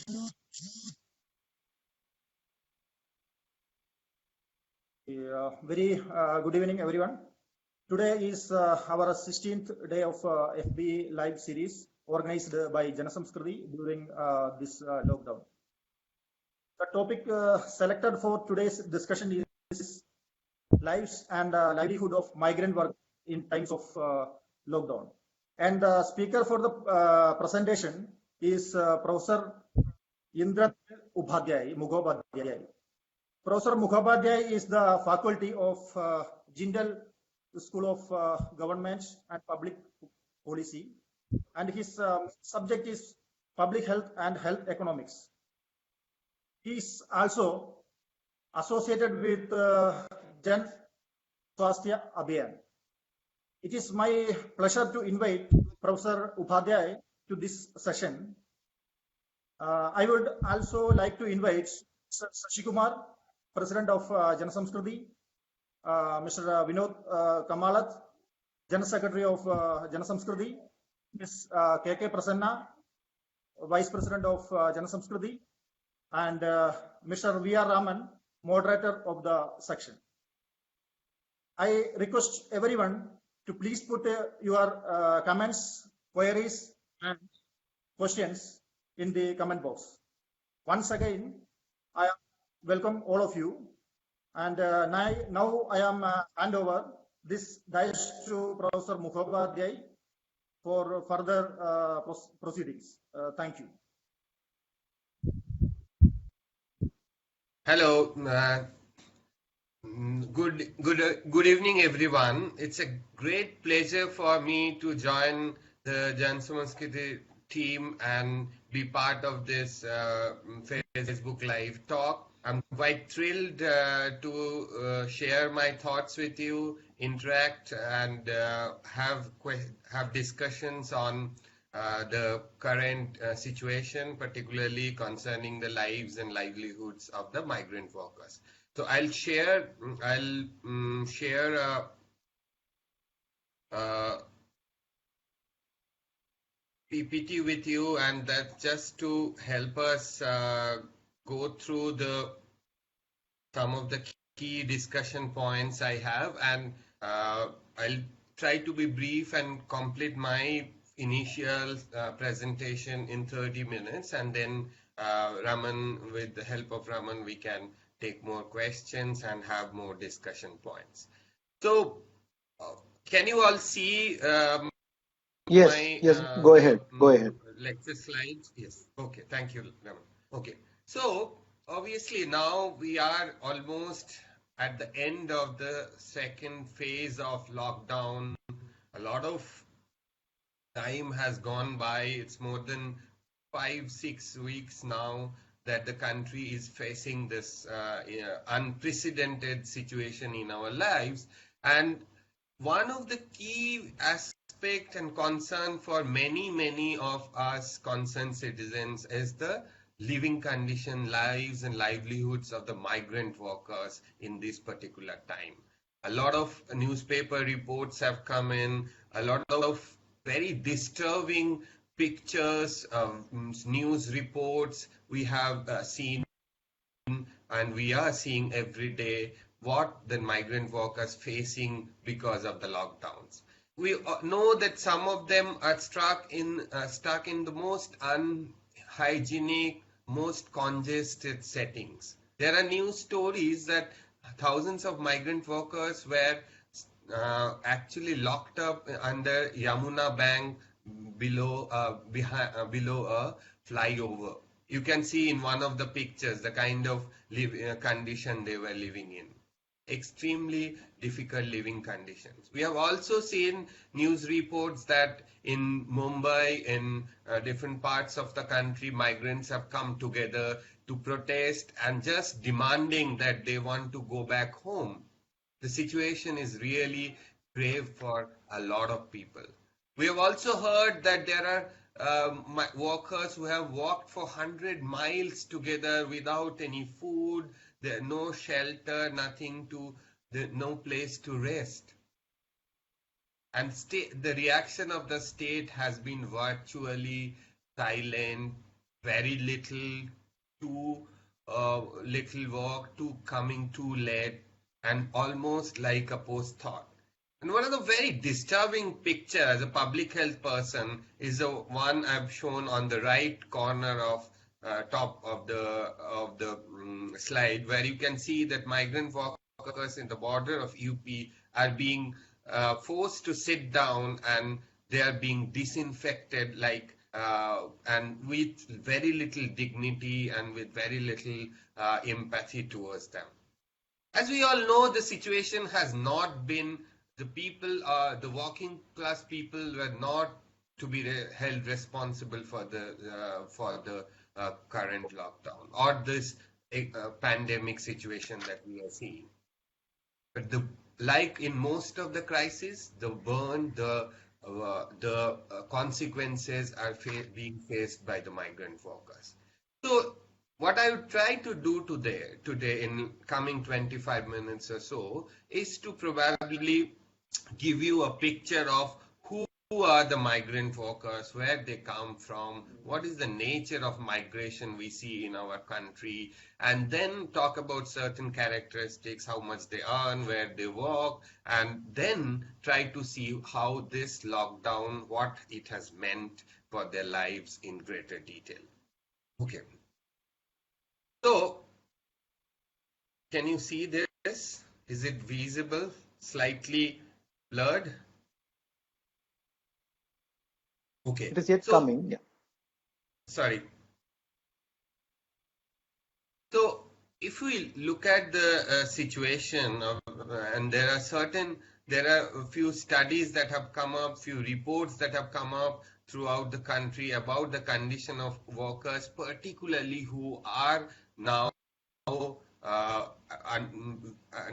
Very good evening, everyone. Today is our 16th day of FB live series organized by Janasamskriti during this lockdown. The topic selected for today's discussion is lives and livelihood of migrant work in times of lockdown. And the speaker for the presentation is Professor Indra Mukhopadhyay. Professor Mukhopadhyay is the faculty of Jindal School of Government and Public Policy, and his subject is public health and health economics. He is also associated with Jan Swasthya Abhiyan. It is my pleasure to invite Professor Upadhyay to this session. I would also like to invite Shashi Kumar, President of Janasamskriti, Mr. Vinod Kamalat, General Secretary of Janasamskriti, Ms. KK Prasanna, Vice President of Janasamskriti, and Mr. V.R. Raman, Moderator of the section. I request everyone to please put your comments, queries, and questions in the comment box. Once again, I welcome all of you, and now I am hand over this dice to Professor Mukhopadhyay for further proceedings. Thank you. Hello, good evening, everyone. It's a great pleasure for me to join the Janasamskriti team and be part of this Facebook Live talk. I'm quite thrilled to share my thoughts with you, interact, and have discussions on the current situation, particularly concerning the lives and livelihoods of the migrant workers. So I'll share PPT with you, and that's just to help us go through some of the key discussion points I have, and I'll try to be brief and complete my initial presentation in 30 minutes, and then Raman, with the help of Raman, we can take more questions and have more discussion points. So can you all see Yes, go ahead. Lecture slides? Yes. Okay, thank you, Raman. Okay, so obviously now we are almost at the end of the second phase of lockdown. A lot of time has gone by. It's more than 5-6 weeks now that the country is facing this unprecedented situation in our lives. And one of the key aspect and concern for many of us concerned citizens is the living condition, lives and livelihoods of the migrant workers in this particular time. A lot of newspaper reports have come in, a lot of very disturbing pictures, news reports we have seen, and we are seeing every day what the migrant workers facing because of the lockdowns. We know that some of them are stuck in the most unhygienic, most congested settings. There are news stories that thousands of migrant workers were actually locked up under Yamuna bank below a flyover. You can see in one of the pictures the kind of condition they were living in. Extremely difficult living conditions. We have also seen news reports that in Mumbai, in different parts of the country, migrants have come together to protest and just demanding that they want to go back home. The situation is really grave for a lot of people. We have also heard that there are workers who have walked for 100 miles together without any food, there no shelter, no place to rest. And the reaction of the state has been virtually silent, very little, too little work, to coming too late, and almost like a post-thought. And one of the very disturbing picture as a public health person is the one I've shown on the right corner of top of the slide, where you can see that migrant workers in the border of UP are being forced to sit down, and they are being disinfected and with very little dignity and with very little empathy towards them. As we all know, the situation has not been, the people, the working class people were not to be held responsible for the current lockdown or this pandemic situation that we are seeing. But like in most of the crises, the consequences are being faced by the migrant workers. So what I would try to do today in coming 25 minutes or so is to probably give you a picture of who are the migrant workers, where they come from, what is the nature of migration we see in our country, and then talk about certain characteristics, how much they earn, where they work, and then try to see how this lockdown, what it has meant for their lives in greater detail. Okay. So, can you see this? Is it visible? Slightly blurred? Okay. It is yet coming. Yeah. Sorry. So, if we look at the situation, and there are a few studies that have come up, few reports that have come up throughout the country about the condition of workers, particularly who are now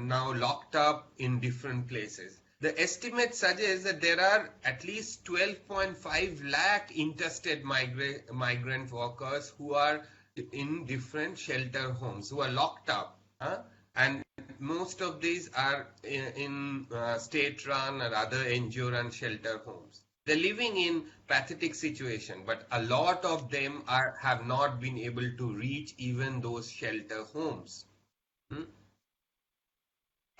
locked up in different places. The estimate suggests that there are at least 12.5 lakh interstate migrant workers who are in different shelter homes, who are locked up. And most of these are in state-run or other NGO-run shelter homes. They're living in pathetic situation, but a lot of them have not been able to reach even those shelter homes.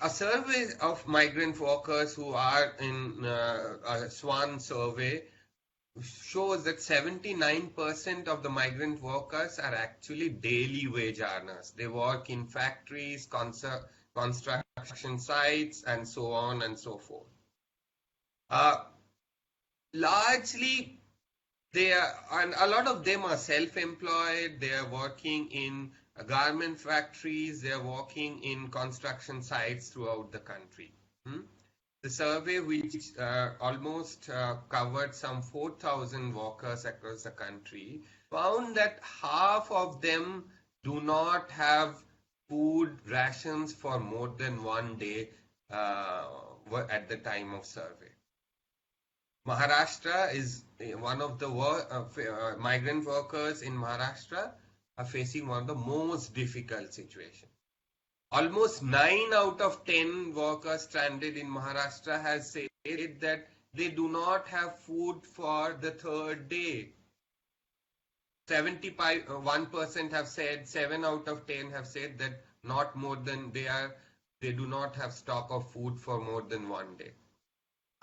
A survey of migrant workers who are in a SWAN survey shows that 79% of the migrant workers are actually daily wage earners. They work in factories, construction sites, and so on and so forth. Largely, and a lot of them are self-employed. They are working in garment factories. They are working in construction sites throughout the country. The survey, which almost covered some 4,000 workers across the country, found that half of them do not have food rations for more than 1 day at the time of survey. Maharashtra is one of the migrant workers in Maharashtra are facing one of the most difficult situations. Almost 9 out of 10 workers stranded in Maharashtra has said that they do not have food for the third day. 1% have said, 7 out of 10 have said that not more than they do not have stock of food for more than 1 day.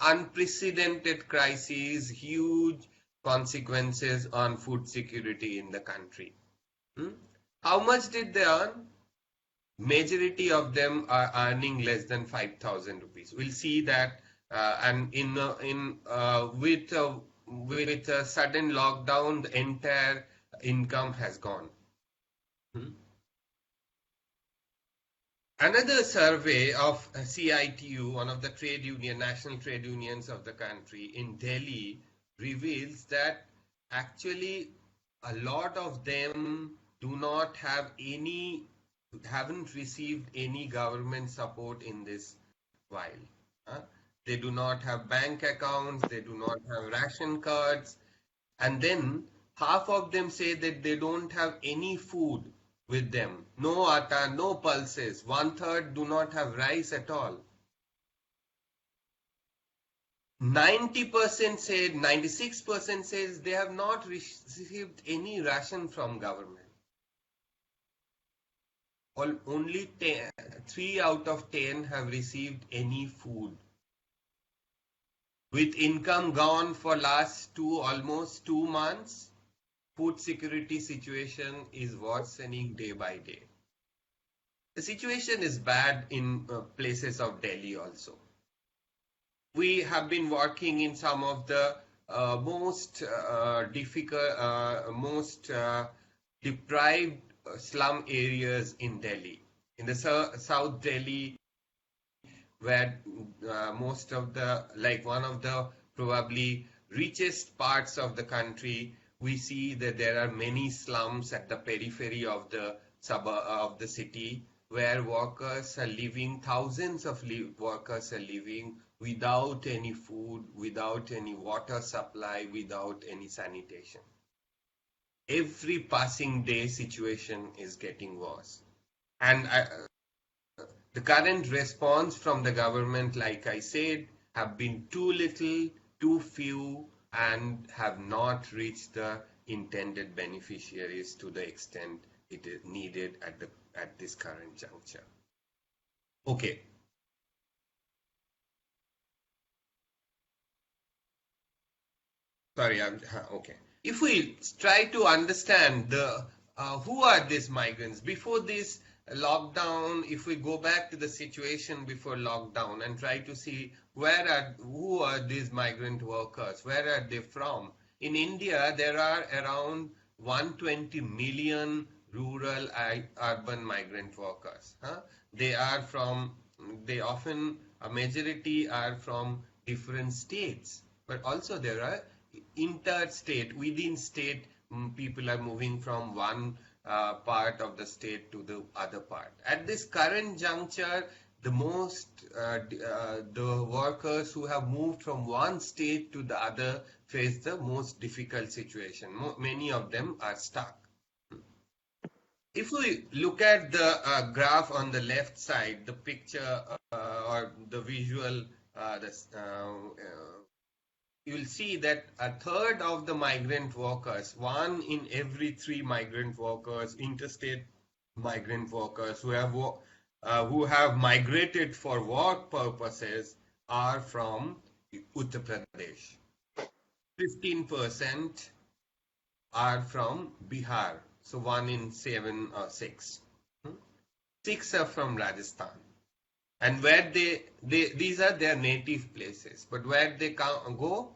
Unprecedented crises, huge consequences on food security in the country. How much did they earn? Majority of them are earning less than 5,000 rupees. We'll see that, and with a sudden lockdown, the entire income has gone. Another survey of CITU, one of the national trade unions of the country in Delhi, reveals that actually a lot of them do not have haven't received any government support in this while. They do not have bank accounts, they do not have ration cards, and then half of them say that they don't have any food with them. No atta, no pulses. 1/3 do not have rice at all. 90% said, 96% says they have not received any ration from government. Only 3 out of 10 have received any food. With income gone for last almost 2 months, food security situation is worsening day by day. The situation is bad in places of Delhi also. We have been working in some of the most difficult, most deprived slum areas in Delhi. In the South Delhi, where most of the, like one of the probably richest parts of the country, we see that there are many slums at the periphery of the suburb of the city, where workers are living, thousands of workers are living without any food, without any water supply, without any sanitation. Every passing day situation is getting worse. And the current response from the government, like I said, have been too little, too few, and have not reached the intended beneficiaries to the extent it is needed at this current juncture. Okay. Sorry, okay. If we try to understand the who are these migrants before this lockdown, if we go back to the situation before lockdown and try to see who are these migrant workers, where are they from? In India, there are around 120 million rural urban migrant workers. They often, a majority are from different states, but also there are interstate, within state, people are moving from one part of the state to the other part. At this current juncture, the workers who have moved from one state to the other face the most difficult situation. Many of them are stuck. If we look at the graph on the left side, the picture or the visual, you will see that a third of the migrant workers, 1 in every 3 migrant workers, interstate migrant workers who have migrated for work purposes, are from Uttar Pradesh. 15% are from Bihar. So 1 in 7 or 6. 6 are from Rajasthan. And where these are their native places. But where they go,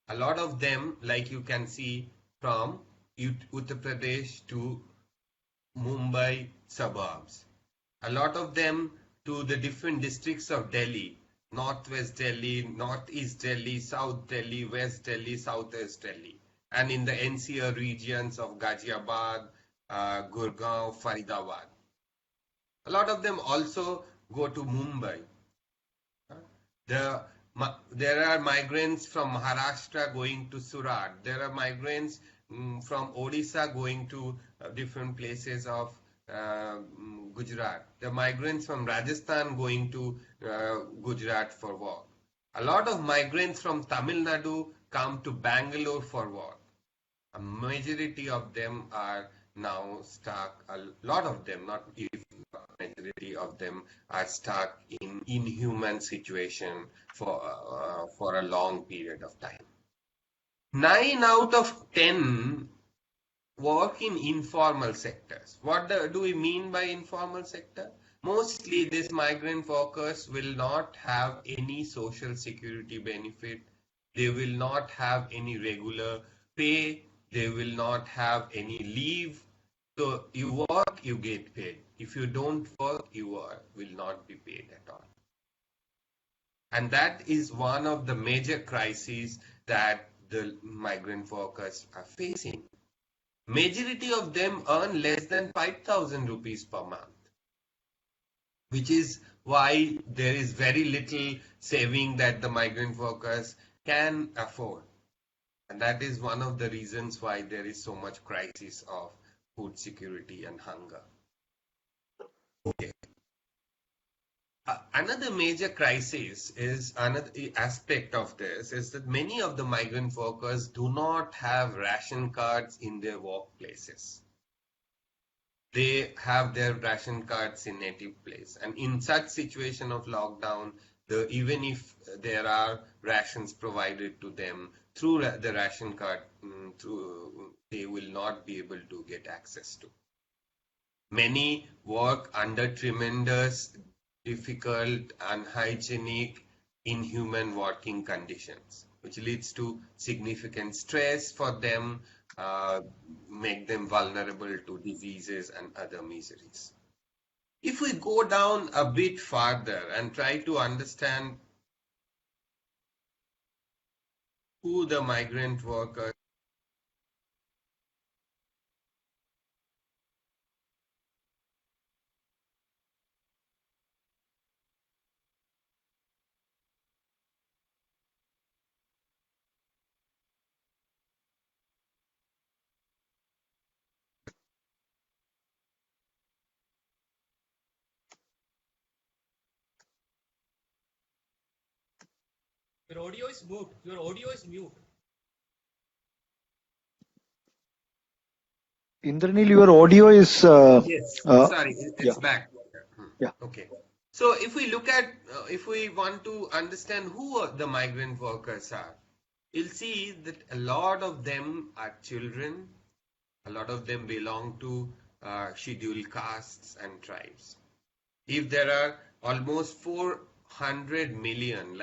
a lot of them, like you can see, from Uttar Pradesh to Mumbai suburbs. A lot of them to the different districts of Delhi. Northwest Delhi, Northeast Delhi, South Delhi, West Delhi, Southeast Delhi. And in the NCR regions of Ghaziabad, Gurgaon, Faridabad. A lot of them also go to Mumbai. There are migrants from Maharashtra going to Surat. There are migrants from Odisha going to different places of Gujarat. There are migrants from Rajasthan going to Gujarat for work. A lot of migrants from Tamil Nadu come to Bangalore for work. A majority of them are now stuck. A lot of them, not if majority of them, are stuck in inhuman situation for a long period of time. 9 out of 10 work in informal sectors. What do we mean by informal sector? Mostly these migrant workers will not have any social security benefit. They will not have any regular pay. They will not have any leave. So you work, you get paid. If you don't work, you will not be paid at all. And that is one of the major crises that the migrant workers are facing. Majority of them earn less than 5,000 rupees per month, which is why there is very little saving that the migrant workers can afford. And that is one of the reasons why there is so much crisis of food security and hunger. Okay. Another major crisis is another aspect of this is that many of the migrant workers do not have ration cards in their workplaces. They have their ration cards in native place, and in such situation of lockdown, even if there are rations provided to them through the ration card, they will not be able to get access to. Many work under tremendous, difficult, unhygienic, inhuman working conditions, which leads to significant stress for them, make them vulnerable to diseases and other miseries. If we go down a bit farther and try to understand who the migrant workers Your audio is mute. Your audio is mute. Indranil, your audio is. Yes, sorry, it's yeah. back. Yeah. Okay. So if we look at, if we want to understand who the migrant workers are, you'll see that a lot of them are children, a lot of them belong to scheduled castes and tribes. If there are almost 400 million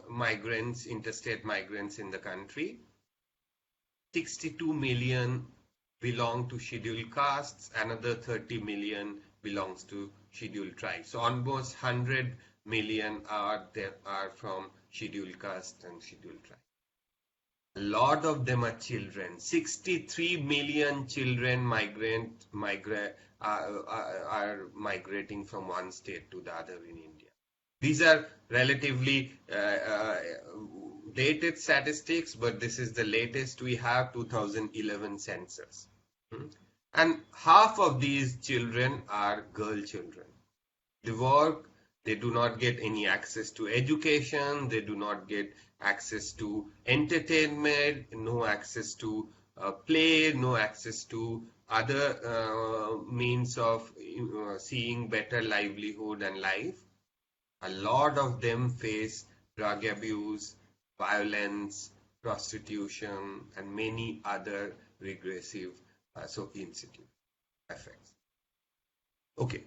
migrants, interstate migrants in the country, 62 million belong to scheduled castes, another 30 million belongs to scheduled tribes. So almost 100 million are from scheduled caste and scheduled tribes. A lot of them are children. 63 million children are migrating from one state to the other in India. These are relatively dated statistics, but this is the latest we have, 2011 census. And half of these children are girl children. They work, they do not get any access to education, they do not get access to entertainment, no access to play, no access to other means of seeing better livelihood and life. A lot of them face drug abuse, violence, prostitution, and many other regressive effects. Okay.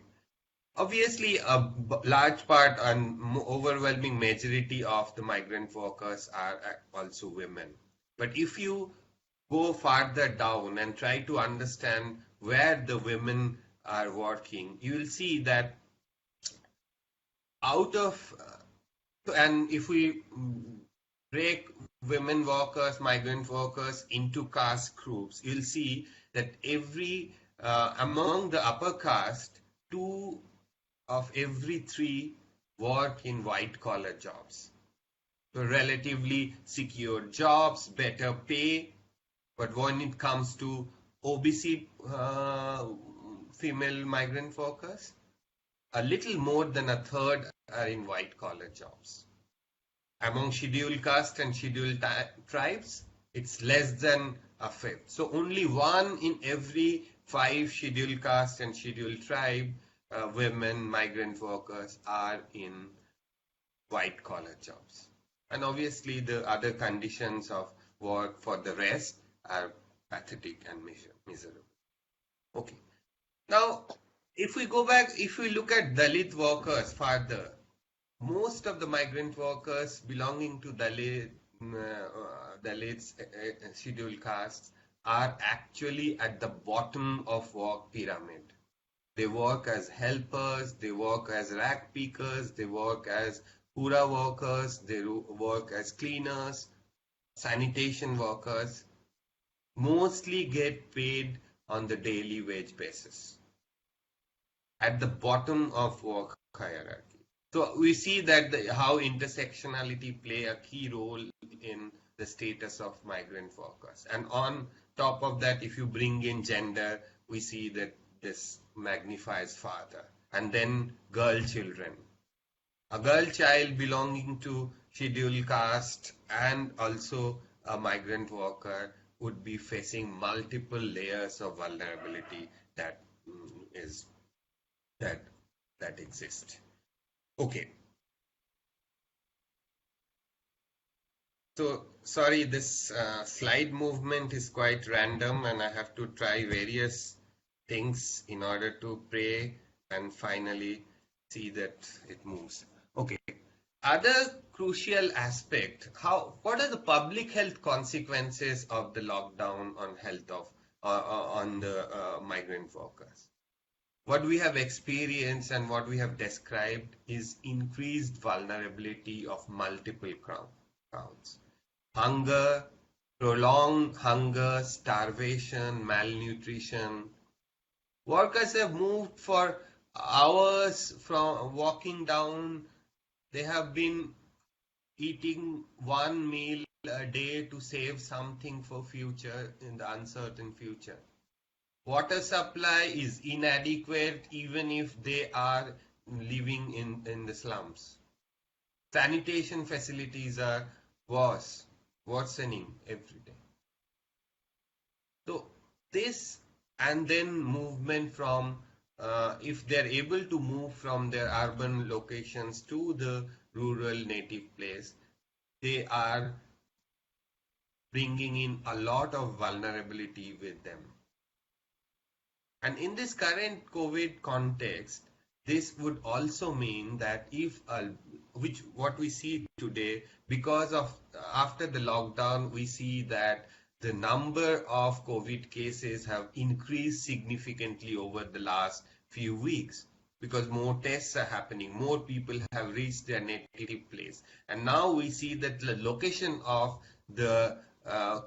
Obviously, a large part and overwhelming majority of the migrant workers are also women. But if you go farther down and try to understand where the women are working, you will see that out of, and if we break women workers, migrant workers into caste groups, you'll see that among the upper caste, 2 of every 3 work in white collar jobs. So relatively secure jobs, better pay. But when it comes to OBC female migrant workers, a little more than a third are in white collar jobs. Among scheduled caste and scheduled tribes, it's less than a fifth. So only 1 in every 5 scheduled caste and scheduled tribe women migrant workers are in white collar jobs. And obviously the other conditions of work for the rest are pathetic and miserable. Okay. Now, if we go back, if we look at Dalit workers further, most of the migrant workers belonging to Dalits scheduled castes are actually at the bottom of work pyramid. They work as helpers, they work as rag pickers, they work as pura workers, they work as cleaners, sanitation workers, mostly get paid on the daily wage basis at the bottom of work hierarchy. So we see that how intersectionality play a key role in the status of migrant workers. And on top of that, if you bring in gender, we see that this magnifies further. and then girl children. A girl child belonging to scheduled caste and also a migrant worker would be facing multiple layers of vulnerability that is that exist. Okay. So sorry, this slide movement is quite random, and I have to try various things in order to pray and finally see that it moves. Okay. Other crucial aspect, what are the public health consequences of the lockdown on health of on the migrant workers? What we have experienced and what we have described is increased vulnerability of multiple crowds. Hunger, prolonged hunger, starvation, malnutrition. Workers have moved for hours from walking down. They have been eating one meal a day to save something for future in the uncertain future. Water supply is inadequate even if they are living in the slums. Sanitation facilities are worsening every day. So this and then movement from if they're able to move from their urban locations to the rural native place, they are bringing in a lot of vulnerability with them. And in this current COVID context, this would also mean that if what we see today, because of after the lockdown, we see that the number of COVID cases have increased significantly over the last few weeks because more tests are happening, more people have reached their native place. And now we see that the location of the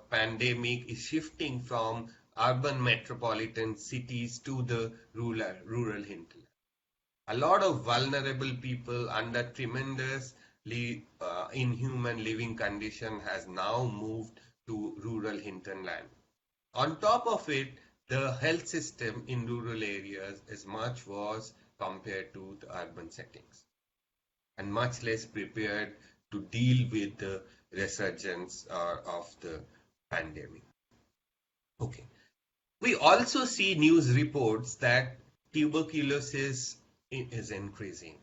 pandemic is shifting from urban metropolitan cities to the rural hinterland. A lot of vulnerable people under tremendously inhuman living condition has now moved to rural hinterland. On top of it, the health system in rural areas is much worse compared to the urban settings and much less prepared to deal with the resurgence of the pandemic. Okay. We also see news reports that tuberculosis is increasing.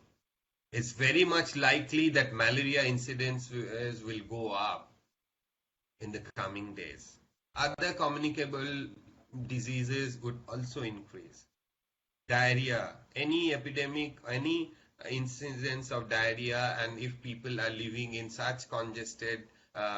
It's very much likely that malaria incidents will go up in the coming days. Other communicable diseases would also increase. Diarrhea, any epidemic, any incidence of diarrhea, and if people are living in such congested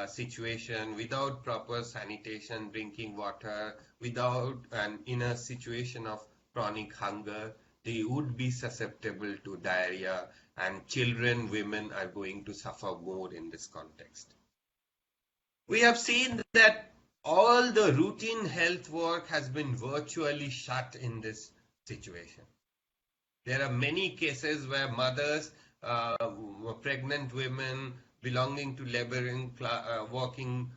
situation without proper sanitation, drinking water, and in a situation of chronic hunger, they would be susceptible to diarrhea, and children, women are going to suffer more in this context. We have seen that all the routine health work has been virtually shut in this situation. There are many cases where mothers, pregnant women belonging to laboring working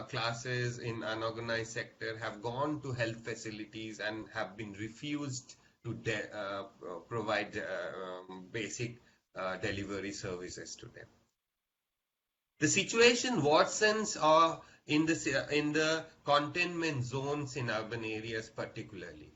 classes in unorganized sector have gone to health facilities and have been refused to provide basic delivery services to them. The situation worsens in the containment zones in urban areas particularly,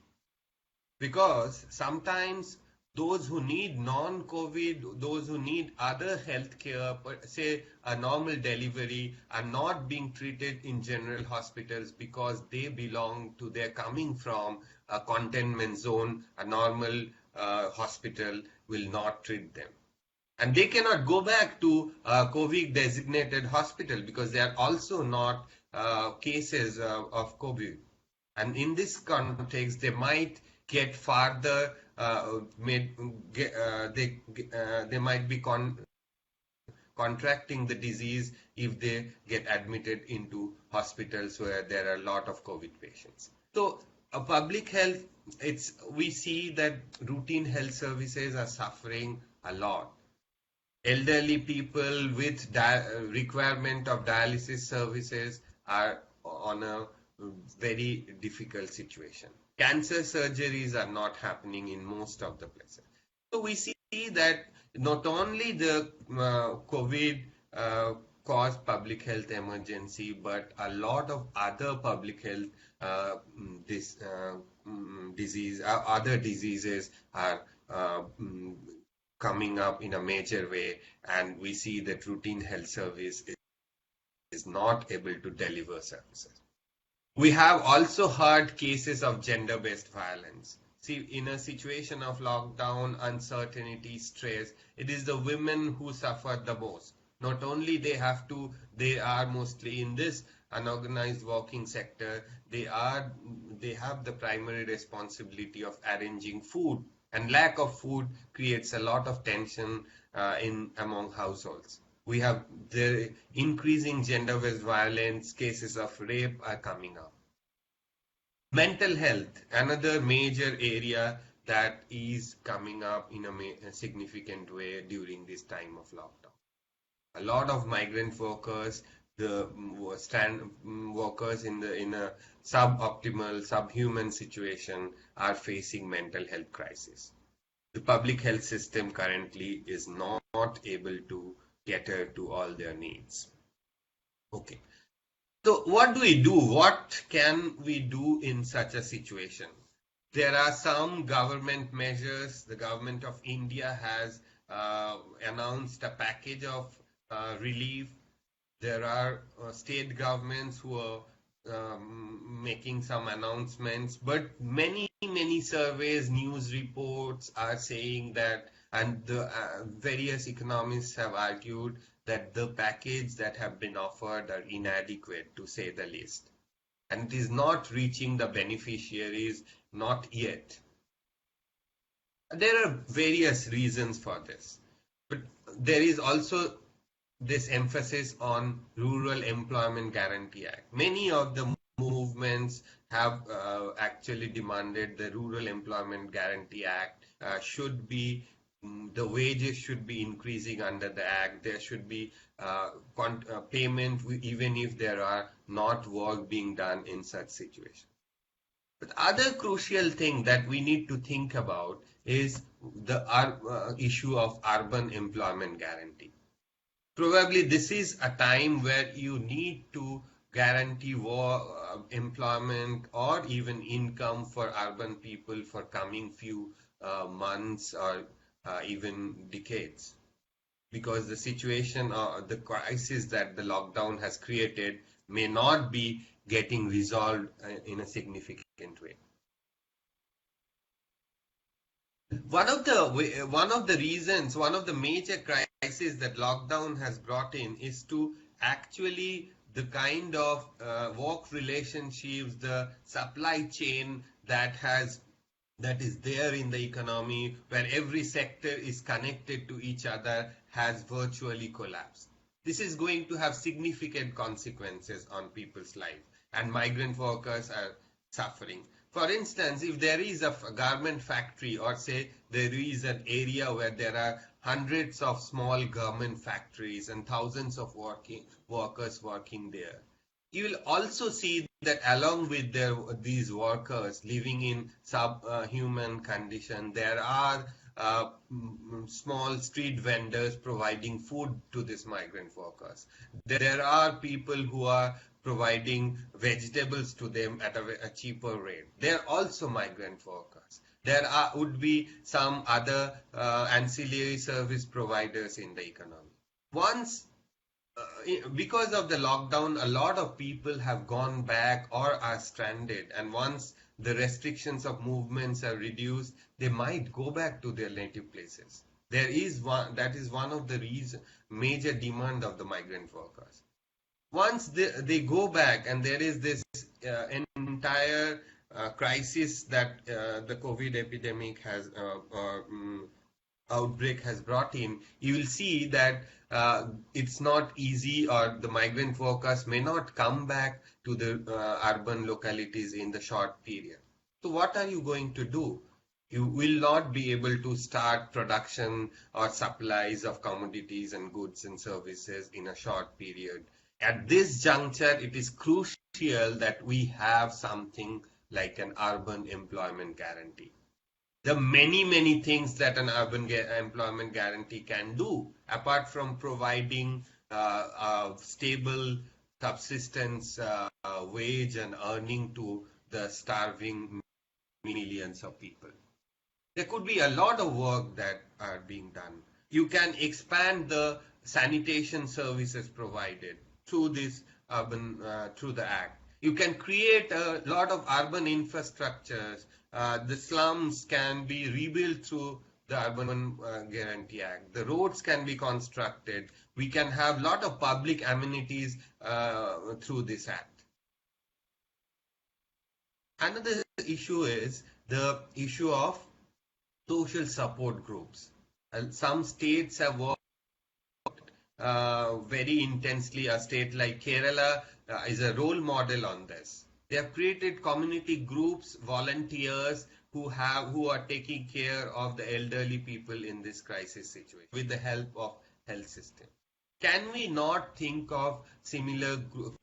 because sometimes those who need non-COVID, those who need other health care, say a normal delivery, are not being treated in general hospitals because they're coming from a containment zone. A normal hospital will not treat them. And they cannot go back to a COVID designated hospital because they are also not cases of COVID. And in this context, they might get further, they might be contracting the disease if they get admitted into hospitals where there are a lot of COVID patients. So public health, we see that routine health services are suffering a lot. Elderly people with requirement of dialysis services are on a very difficult situation. Cancer surgeries are not happening in most of the places. So we see that not only the COVID caused public health emergency, but a lot of other public health other diseases are coming up in a major way, and we see that routine health service is not able to deliver services. We have also heard cases of gender-based violence. See, in a situation of lockdown, uncertainty, stress, it is the women who suffer the most. Not only they are mostly in this unorganized working sector, they have the primary responsibility of arranging food, and lack of food creates a lot of tension among households. We have the increasing gender-based violence, cases of rape are coming up. Mental health, another major area that is coming up in a significant way during this time of lockdown. A lot of migrant workers, the workers in a suboptimal, subhuman situation are facing mental health crisis. The public health system currently is not able to cater to all their needs. Okay. So what do we do? What can we do in such a situation? There are some government measures. The government of India has announced a package of relief. There are state governments who are making some announcements, but many surveys, news reports are saying that, and the various economists have argued that the package that have been offered are inadequate, to say the least, and it is not reaching the beneficiaries, not yet. There are various reasons for this, but there is also this emphasis on Rural Employment Guarantee Act. Many of the movements have actually demanded the Rural Employment Guarantee Act should be, the wages should be increasing under the act. There should be payment even if there are not work being done in such situations. But other crucial thing that we need to think about is the issue of urban employment guarantee. Probably this is a time where you need to guarantee employment or even income for urban people for coming few months or even decades, because the situation the crisis that the lockdown has created may not be getting resolved in a significant way. One of the major crises that lockdown has brought in is to actually the kind of work relationships, the supply chain that is there in the economy, where every sector is connected to each other, has virtually collapsed. This is going to have significant consequences on people's lives, and migrant workers are suffering. For instance, if there is a garment factory, or say there is an area where there are hundreds of small garment factories and thousands of workers working there, you will also see that along with these workers living in subhuman condition, there are small street vendors providing food to these migrant workers. There are people who are providing vegetables to them at a cheaper rate. They are also migrant workers. There would be some other ancillary service providers in the economy. Because of the lockdown, a lot of people have gone back or are stranded, and once the restrictions of movements are reduced, they might go back to their native places. That is one of the major demand of the migrant workers. Once they go back, and there is this entire crisis that the COVID epidemic outbreak has brought in, you will see that it's not easy, or the migrant workers may not come back to the urban localities in the short period. So what are you going to do? You will not be able to start production or supplies of commodities and goods and services in a short period. At this juncture, it is crucial that we have something like an urban employment guarantee. There are many things that an urban employment guarantee can do, apart from providing a stable subsistence wage and earning to the starving millions of people. There could be a lot of work that are being done. You can expand the sanitation services provided through this through the act. You can create a lot of urban infrastructures. The slums can be rebuilt through the Urban Guarantee Act. The roads can be constructed. We can have a lot of public amenities through this act. Another issue is the issue of social support groups. Some states have worked very intensely. A state like Kerala is a role model on this. They have created community groups, volunteers who are taking care of the elderly people in this crisis situation with the help of health system. Can we not think of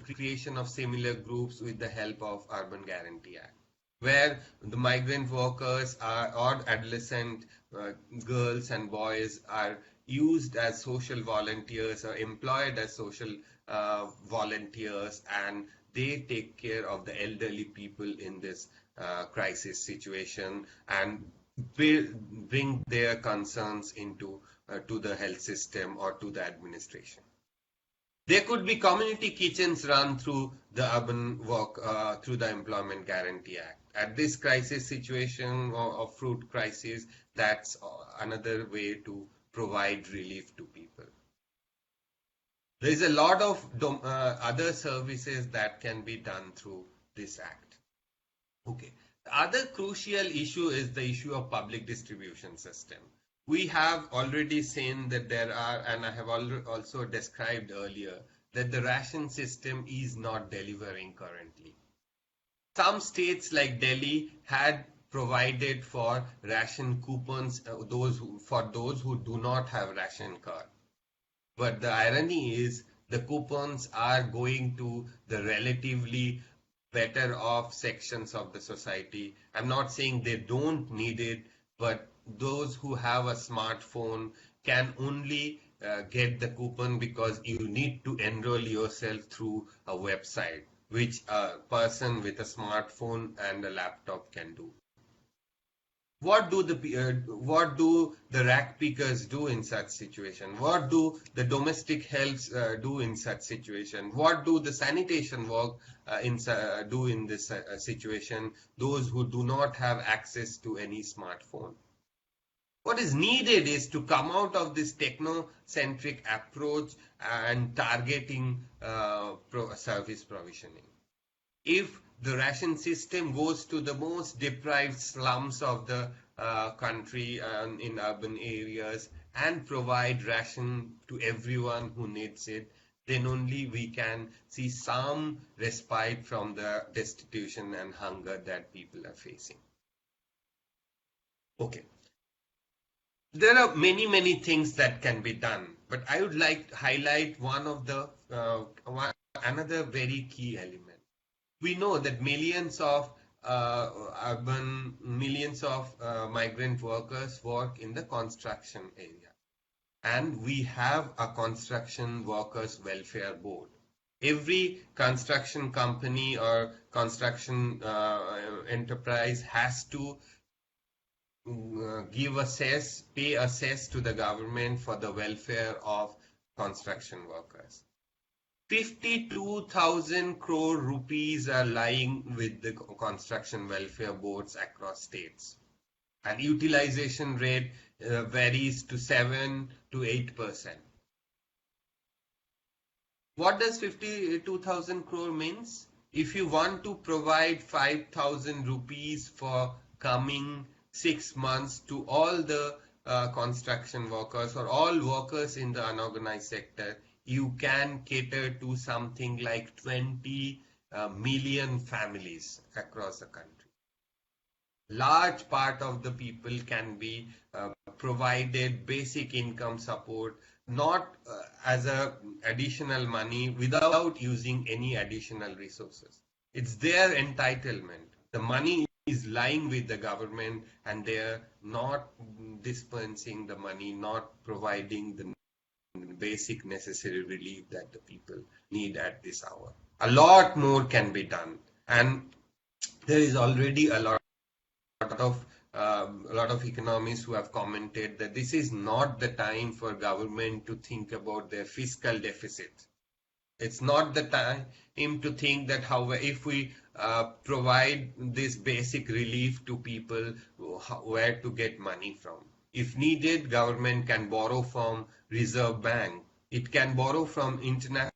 creation of similar groups with the help of Urban Guarantee Act, where the migrant workers or adolescent girls and boys are used as social volunteers or employed as social volunteers, and they take care of the elderly people in this crisis situation and bring their concerns into to the health system or to the administration. There could be community kitchens run through the urban work, through the Employment Guarantee Act. At this crisis situation of fruit crisis, that's another way to provide relief to people. There is a lot of other services that can be done through this act. Okay. The other crucial issue is the issue of public distribution system. We have already seen that there are, and I have also described earlier, that the ration system is not delivering currently. Some states like Delhi had provided for ration coupons for those who do not have ration card. But the irony is the coupons are going to the relatively better off sections of the society. I'm not saying they don't need it, but those who have a smartphone can only get the coupon because you need to enroll yourself through a website, which a person with a smartphone and a laptop can do. What do the rack pickers do in such situation? What do the domestic helps do in such situation? What do the sanitation work do in this situation? Those who do not have access to any smartphone. What is needed is to come out of this techno-centric approach and targeting service provisioning. If the ration system goes to the most deprived slums of the country in urban areas and provide ration to everyone who needs it, then only we can see some respite from the destitution and hunger that people are facing. Okay. There are many things that can be done, but I would like to highlight one of the another very key element. We know that millions of migrant workers work in the construction area, and we have a construction workers welfare board. Every construction company or construction enterprise has to pay a cess to the government for the welfare of construction workers. 52,000 crore rupees are lying with the construction welfare boards across states. And utilization rate varies to 7 to 8%. What does 52,000 crore means? If you want to provide 5,000 rupees for coming 6 months to all the construction workers or all workers in the unorganized sector, you can cater to something like 20 million families across the country. Large part of the people can be provided basic income support, not as a additional money without using any additional resources. It's their entitlement. The money is lying with the government and they're not dispensing the money, not providing the basic necessary relief that the people need at this hour. A lot more can be done, and there is already a lot of economists who have commented that this is not the time for government to think about their fiscal deficit. It's not the time to think that if we provide this basic relief to people, where to get money from. If needed, government can borrow from Reserve Bank. It can borrow from international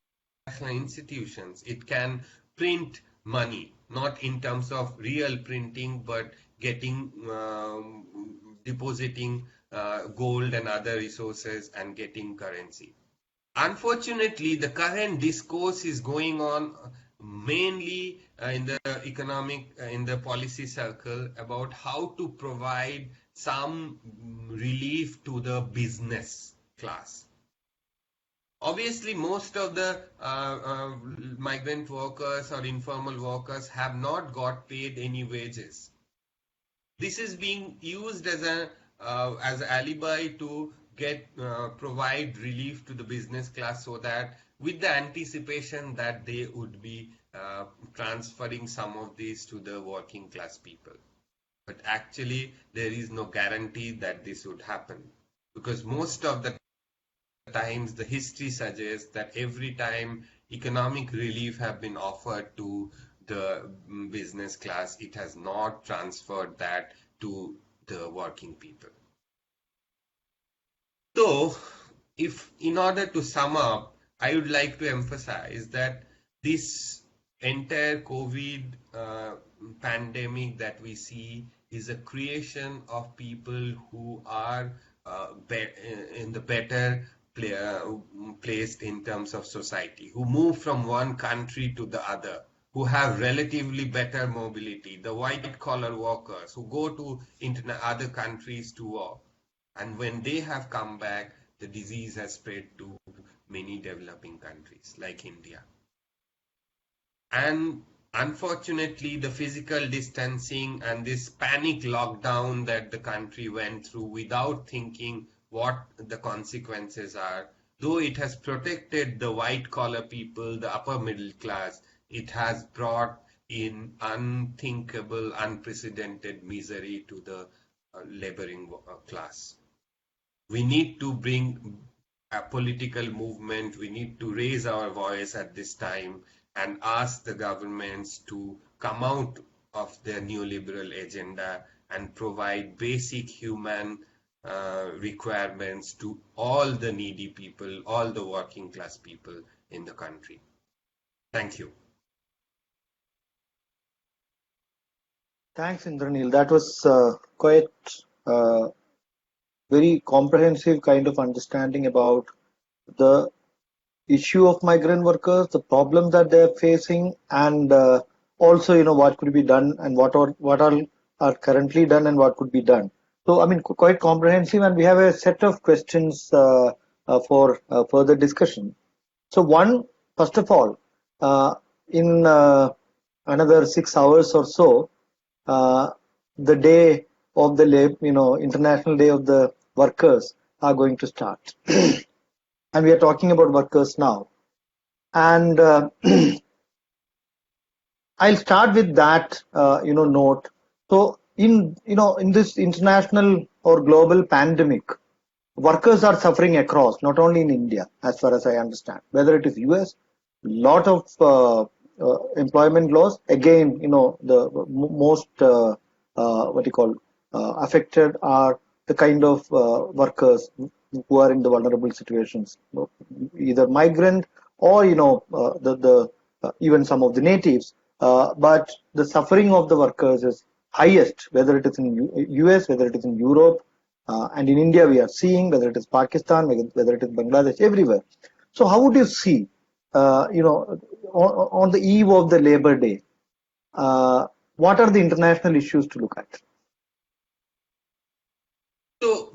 institutions. It can print money, not in terms of real printing, but getting depositing gold and other resources and getting currency. Unfortunately, the current discourse is going on mainly in the policy circle about how to provide some relief to the business class. Obviously, most of the migrant workers or informal workers have not got paid any wages. This is being used as an alibi to provide relief to the business class, so that with the anticipation that they would be transferring some of these to the working class people. But actually, there is no guarantee that this would happen, because most of the times the history suggests that every time economic relief have been offered to the business class, it has not transferred that to the working people. So, in order to sum up, I would like to emphasize that this entire COVID pandemic that we see is a creation of people who are in the better placed in terms of society, who move from one country to the other, who have relatively better mobility, the white collar workers who go to other countries to work. And when they have come back, the disease has spread to many developing countries like India. And unfortunately, the physical distancing and this panic lockdown that the country went through without thinking what the consequences are, though it has protected the white collar people, the upper middle class, it has brought in unthinkable, unprecedented misery to the laboring class. We need to bring a political movement. We need to raise our voice at this time and ask the governments to come out of their neoliberal agenda and provide basic human requirements to all the needy people, all the working class people in the country. Thank you. Thanks, Indranil. That was quite very comprehensive kind of understanding about the issue of migrant workers, the problems that they are facing, and also, what could be done and what are currently done and what could be done. So, I mean, quite comprehensive, and we have a set of questions for further discussion. So, first of all, in another 6 hours or so, the day of the International Day of the Workers are going to start. And we are talking about workers now. And I'll start with that, note. So in this international or global pandemic, workers are suffering across, not only in India, as far as I understand, whether it is US, lot of employment laws. Again, the most, affected are the kind of workers who are in the vulnerable situations, either migrant or even some of the natives. But the suffering of the workers is highest, whether it is in US, whether it is in Europe, and in India we are seeing, whether it is Pakistan, whether it is Bangladesh, everywhere. So how would you see, on the eve of the Labor Day, what are the international issues to look at? So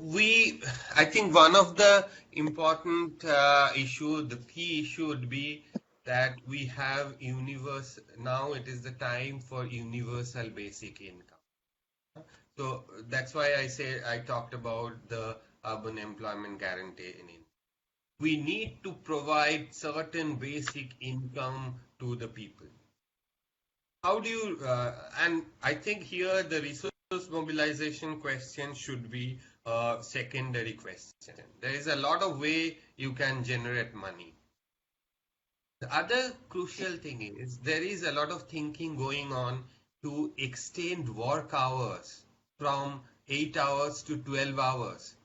I think one of the important the key issue would be that we have now it is the time for universal basic income. So that's why I talked about the urban employment guarantee in India. We need to provide certain basic income to the people. How do you, and I think here the resource mobilization question should be a secondary question. There is a lot of way you can generate money. The other crucial thing is there is a lot of thinking going on to extend work hours from 8 hours to 12 hours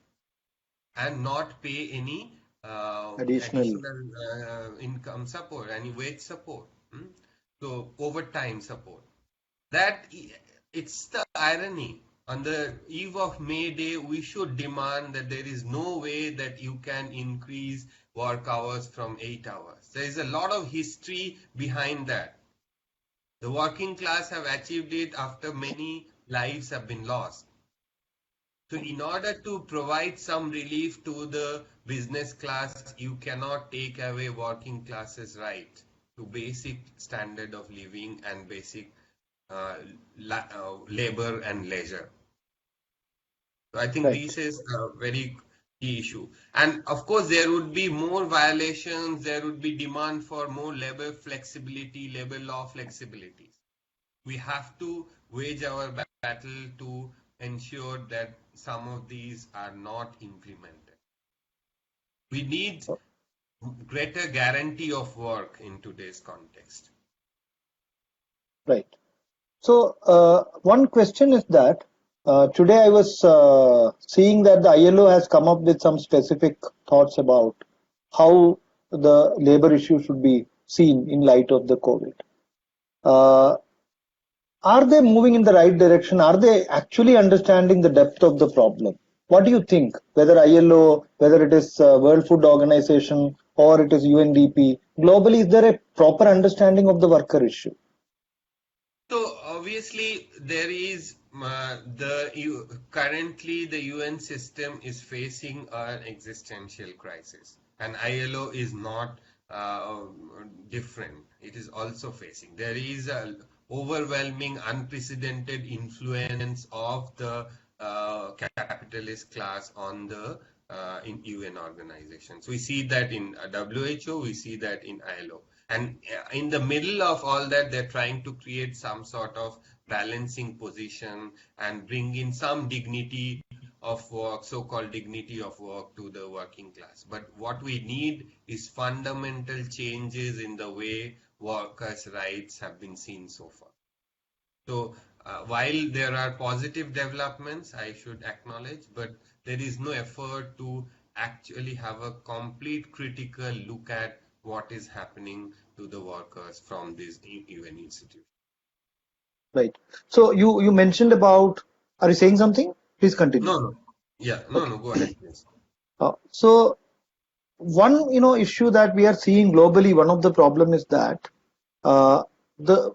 and not pay any Additional. additional income support, any wage support. So overtime support. It's the irony. On the eve of May Day, we should demand that there is no way that you can increase work hours from 8 hours. There is a lot of history behind that. The working class have achieved it after many lives have been lost. So in order to provide some relief to the business class, you cannot take away working class's right to basic standard of living and basic labor and leisure. So I think Right. this is a very key issue. And of course, there would be more violations. There would be demand for more labor flexibility, labor law flexibilities. We have to wage our battle to ensure that some of these are not implemented. We need greater guarantee of work in today's context. Right. So one question is that today I was seeing that the ILO has come up with some specific thoughts about how the labor issue should be seen in light of the COVID. Are they moving in the right direction? Are they actually understanding the depth of the problem? What do you think? Whether ILO, whether it is World Food Organization or it is UNDP, globally, is there a proper understanding of the worker issue? So obviously there is currently the UN system is facing an existential crisis, and ILO is not different. It is also facing. There is a overwhelming, unprecedented influence of the capitalist class on the in UN organizations. We see that in WHO, we see that in ILO. And in the middle of all that, they're trying to create some sort of balancing position and bring in some dignity of work, so-called dignity of work to the working class. But what we need is fundamental changes in the way workers' rights have been seen so far. So while there are positive developments, I should acknowledge, but there is no effort to actually have a complete critical look at what is happening to the workers from this UN institute. Right. So you mentioned about, are you saying something? Please continue. No. Yeah, no, go ahead, please. So one issue that we are seeing globally, one of the problem is that the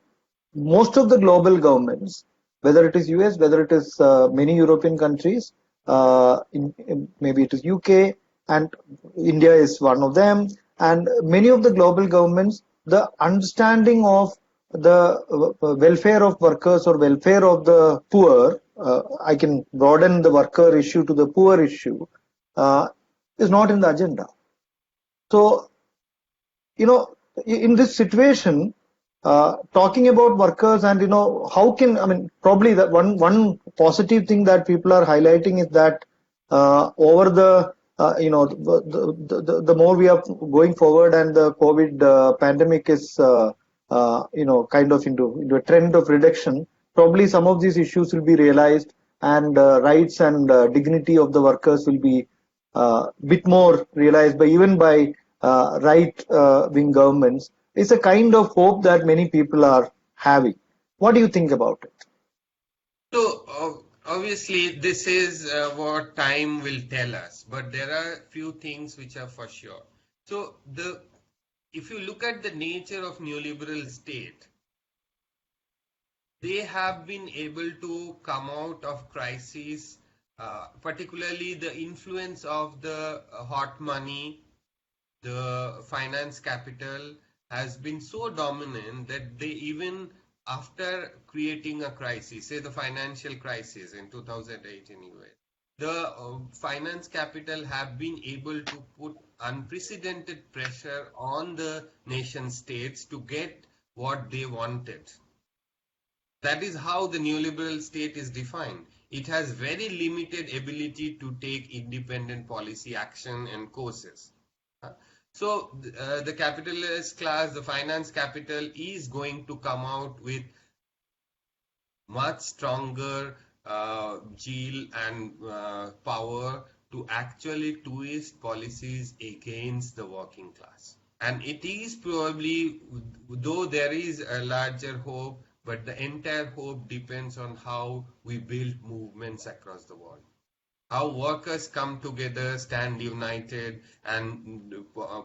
most of the global governments, whether it is US, whether it is many European countries, maybe it is UK and India is one of them, and many of the global governments, the understanding of the welfare of workers or welfare of the poor, I can broaden the worker issue to the poor issue, is not in the agenda. So, in this situation, talking about workers and how can, I mean, probably that one positive thing that people are highlighting is that over the the more we are going forward and the COVID pandemic is kind of into a trend of reduction, probably some of these issues will be realized and rights and dignity of the workers will be bit more realized by even by right wing governments. It's a kind of hope that many people are having. What do you think about it? So obviously this is what time will tell us, but there are a few things which are for sure. So if you look at the nature of neoliberal state, they have been able to come out of crises, particularly the influence of the hot money, the finance capital has been so dominant that they even after creating a crisis, say the financial crisis in 2008 in US, the finance capital have been able to put unprecedented pressure on the nation states to get what they wanted. That is how the neoliberal state is defined. It has very limited ability to take independent policy action and courses. So the capitalist class, the finance capital is going to come out with much stronger zeal and power to actually twist policies against the working class. And it is probably, though there is a larger hope, but the entire hope depends on how we build movements across the world. How workers come together, stand united, and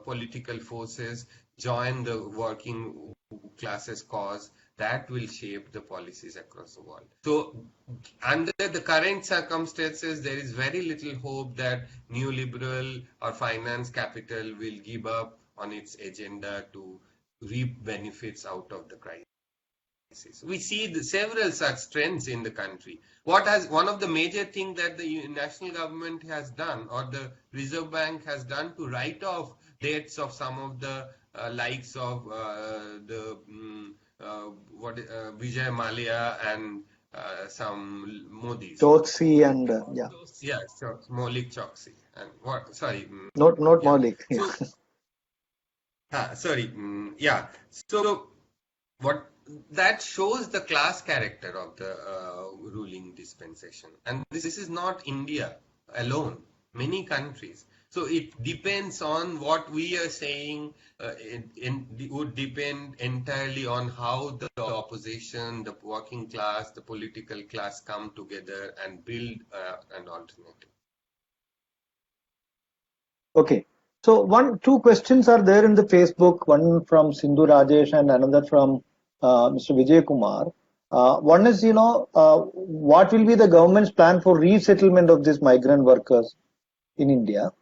political forces join the working classes cause, that will shape the policies across the world. So under the current circumstances, there is very little hope that neoliberal or finance capital will give up on its agenda to reap benefits out of the crisis. We see several such trends in the country. One of the major things that the national government has done, or the Reserve Bank has done, to write off debts of some of the likes of Vijay Mallya and some Modis. Choksi and yeah. Yeah, sure. Maulik Choksi and what? Sorry. Not Yeah. Maulik. Yeah. Sorry. Yeah. So what that shows the class character of the ruling dispensation, and this is not India alone. Many countries. So it depends on what we are saying. It would depend entirely on how the opposition, the working class, the political class come together and build an alternative. Okay. So two questions are there in the Facebook. One from Sindhu Rajesh and another from Mr. Vijay Kumar. One is, what will be the government's plan for resettlement of these migrant workers in India?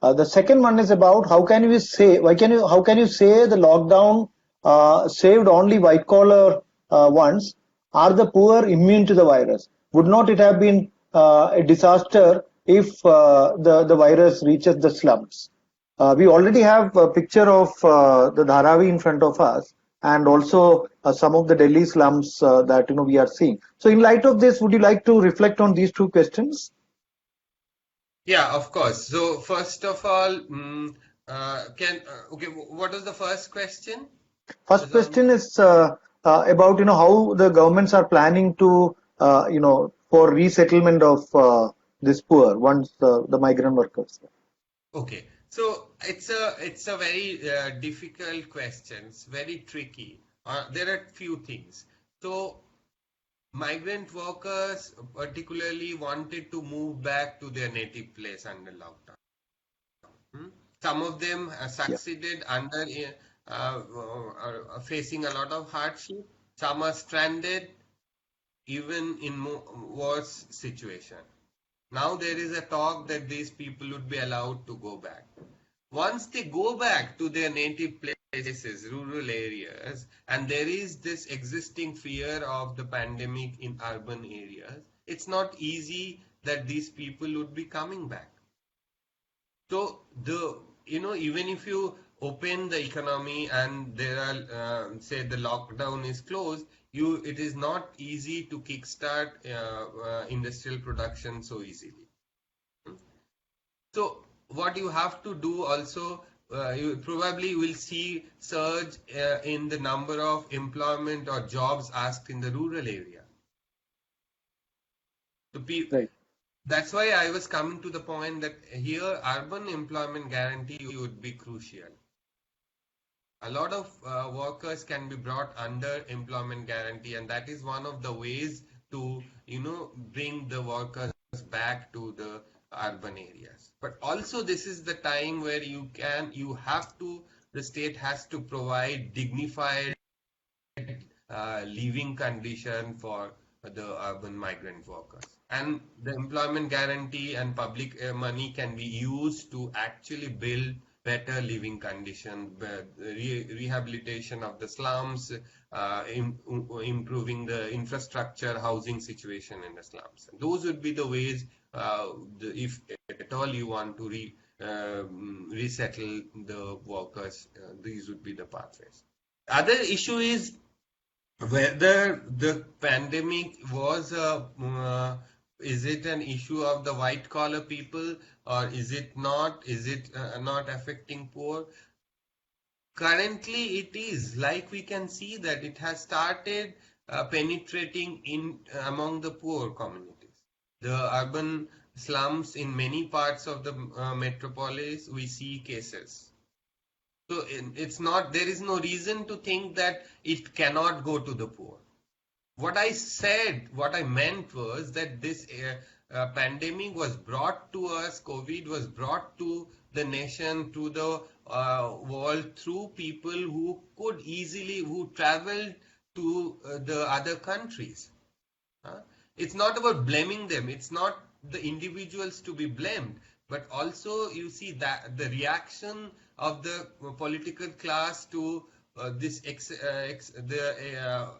The second one is about how can you say the lockdown saved only white collar ones? Are the poor immune to the virus? Would not it have been a disaster if the virus reaches the slums? We already have a picture of the Dharavi in front of us, and also some of the Delhi slums that we are seeing. So, in light of this, would you like to reflect on these two questions? Yeah, of course. So first of all, okay, what was the first question? First question is about how the governments are planning to for resettlement of this poor once the migrant workers. Okay, so it's a very difficult question. It's very tricky. There are few things. So migrant workers particularly wanted to move back to their native place under lockdown. Some of them succeeded under facing a lot of hardship. Some are stranded even in worse situation. Now there is a talk that these people would be allowed to go back. Once they go back to their native places, rural areas, and there is this existing fear of the pandemic in urban areas, it's not easy that these people would be coming back. So even if you open the economy and there are say the lockdown is closed, it is not easy to kickstart industrial production so easily. So what you have to do also, you probably will see surge in the number of employment or jobs asked in the rural area. Right. That's why I was coming to the point that here urban employment guarantee would be crucial. A lot of workers can be brought under employment guarantee, and that is one of the ways to bring the workers back to the urban areas. But also this is the time where the state has to provide dignified living condition for the urban migrant workers. And the employment guarantee and public money can be used to actually build better living condition, rehabilitation of the slums, improving the infrastructure, housing situation in the slums. Those would be the ways, if at all you want to resettle the workers, these would be the pathways. Other issue is whether the pandemic was is it an issue of the white collar people, or is it not? Is it not affecting poor? Currently, it is. Like we can see that it has started penetrating in among the poor communities. The urban slums in many parts of the metropolis, we see cases. So it's not, there is no reason to think that it cannot go to the poor. What I said, what I meant was that this pandemic was brought to us, COVID was brought to the nation, to the world through people who could easily, who traveled to the other countries. It's not about blaming them. It's not the individuals to be blamed, but also you see that the reaction of the political class to this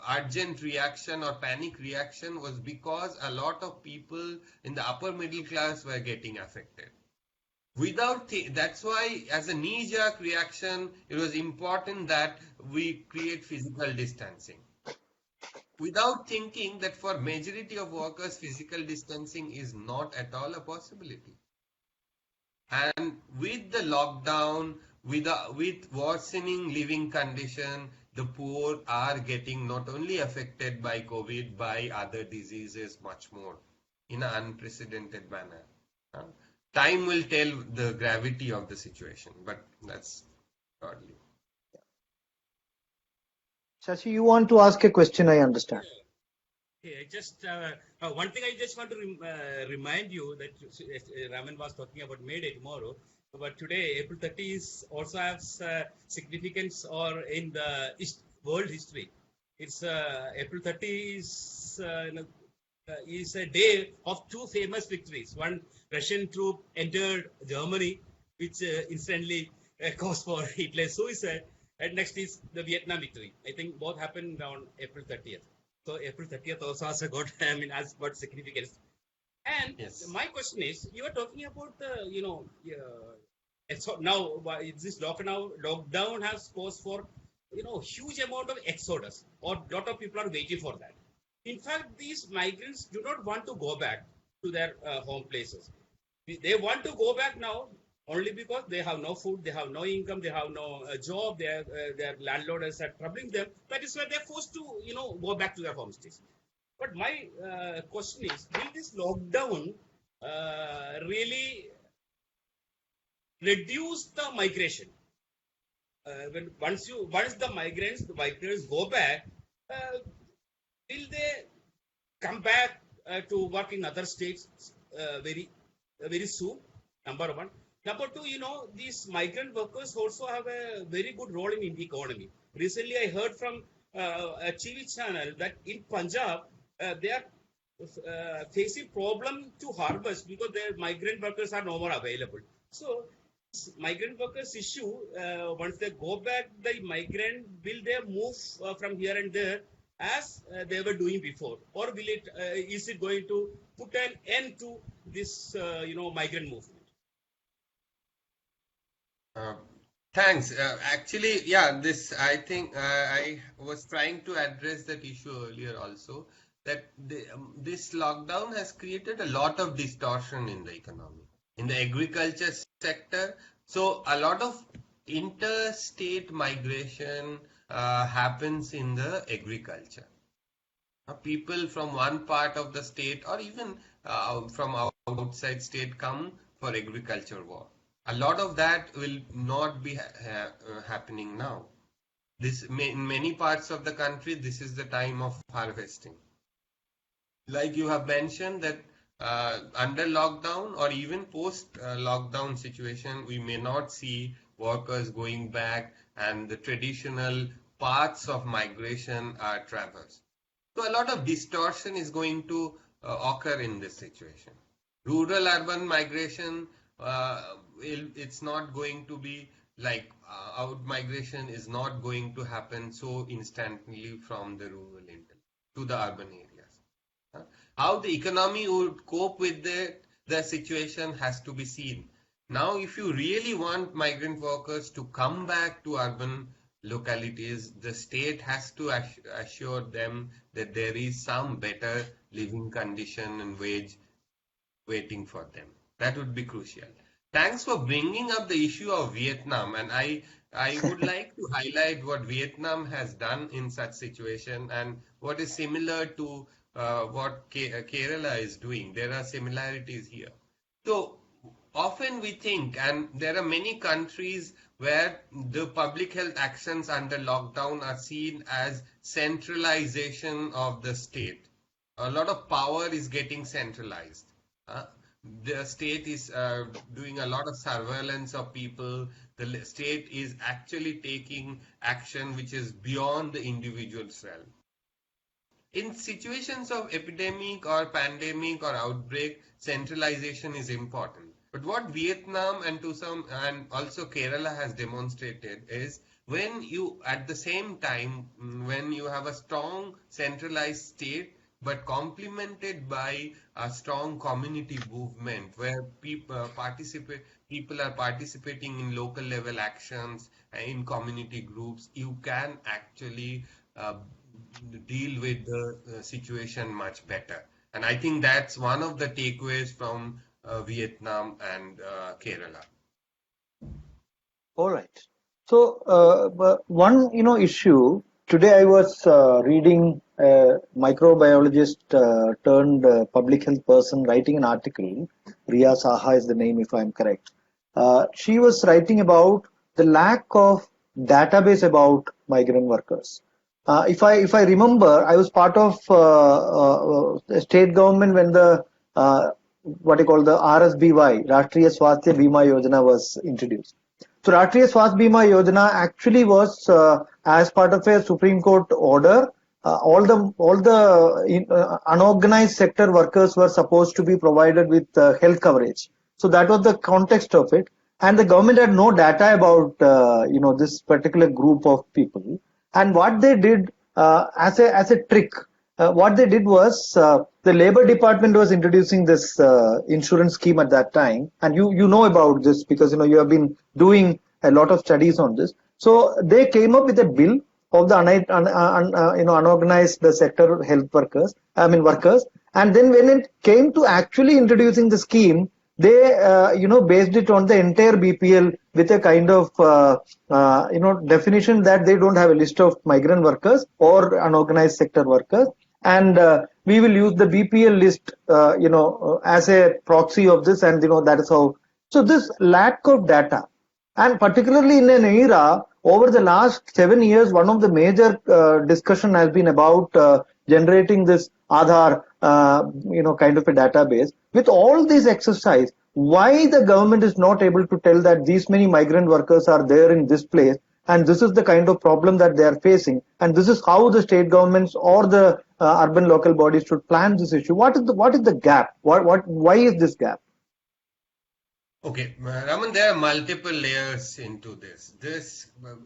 urgent reaction or panic reaction was because a lot of people in the upper middle class were getting affected. That's why as a knee-jerk reaction, it was important that we create physical distancing. Without thinking that for majority of workers, physical distancing is not at all a possibility. And with the lockdown, with worsening living condition, the poor are getting not only affected by COVID, by other diseases much more in an unprecedented manner. Time will tell the gravity of the situation, but that's broadly. Shashi, you want to ask a question, I understand. Okay, just one thing I just want to remind you that Raman was talking about May Day tomorrow, but today April 30 is also has significance or in the world history. It's April 30 is a day of two famous victories. One, Russian troop entered Germany, which instantly caused for Hitler's suicide. And next is the Vietnam victory. I think both happened on April 30th. So April 30th also has got, has got significance. And yes. My question is, you are talking about the, so now this lockdown has caused for, huge amount of exodus, or a lot of people are waiting for that. In fact, these migrants do not want to go back to their home places. They want to go back now only because they have no food, they have no income, they have no job, their landlords are troubling them. That is why they're forced to, go back to their homestays. But my question is, will this lockdown really reduce the migration? Once the migrants go back, will they come back to work in other states very soon? Number one. Number two, these migrant workers also have a very good role in the economy. Recently, I heard from a TV channel that in Punjab, they are facing problem to harvest because their migrant workers are no more available. So, migrant workers issue, once they go back, the migrant, will they move from here and there as they were doing before? Or will is it going to put an end to this, migrant movement? Thanks. Actually, yeah, I think I was trying to address that issue earlier also, that this lockdown has created a lot of distortion in the economy, in the agriculture sector. So a lot of interstate migration happens in the agriculture. People from one part of the state or even from outside state come for agriculture work. A lot of that will not be happening now. In many parts of the country, this is the time of harvesting. Like you have mentioned that under lockdown or even post lockdown situation, we may not see workers going back and the traditional paths of migration are traversed. So a lot of distortion is going to occur in this situation. Rural-urban migration it's not going to be like out migration is not going to happen so instantly from the rural to the urban areas. How the economy would cope with the situation has to be seen. Now, if you really want migrant workers to come back to urban localities, the state has to assure them that there is some better living condition and wage waiting for them. That would be crucial. Thanks for bringing up the issue of Vietnam, and I would like to highlight what Vietnam has done in such situation and what is similar to what Kerala is doing. There are similarities here. So often we think, and there are many countries where the public health actions under lockdown are seen as centralization of the state. A lot of power is getting centralized. The state is doing a lot of surveillance of people. The state is actually taking action which is beyond the individual's realm. In situations of epidemic or pandemic or outbreak, centralization is important. But what Vietnam and also Kerala has demonstrated is when you, at the same time, when you have a strong centralized state, but complemented by a strong community movement where people are participating in local level actions in community groups, you can actually deal with the situation much better. And I think that's one of the takeaways from Vietnam and Kerala. All right. So one issue today I was reading a microbiologist turned public health person writing an article. Riya Saha is the name, if I'm correct. She was writing about the lack of database about migrant workers. If I remember, I was part of the state government when the what you call the RSBY, Rashtriya Swasthya Bima Yojana, was introduced. So Rashtriya Swasthya Bima Yojana actually was as part of a Supreme Court order. All the unorganized sector workers were supposed to be provided with health coverage. So that was the context of it, and the government had no data about this particular group of people. And what they did as a trick, what they did was the Labor Department was introducing this insurance scheme at that time, and you know about this because you have been doing a lot of studies on this. So they came up with a bill of the unorganized sector health workers, and then when it came to actually introducing the scheme, they based it on the entire BPL with a kind of definition that they don't have a list of migrant workers or unorganized sector workers, and we will use the BPL list as a proxy of this, and that is how. So this lack of data, and particularly in an era over the last 7 years, one of the major discussion has been about generating this Aadhaar kind of a database. With all this exercise, why the government is not able to tell that these many migrant workers are there in this place, and this is the kind of problem that they are facing, and this is how the state governments or the urban local bodies should plan this issue? What is the gap? Why is this gap? Okay, Raman, there are multiple layers into this.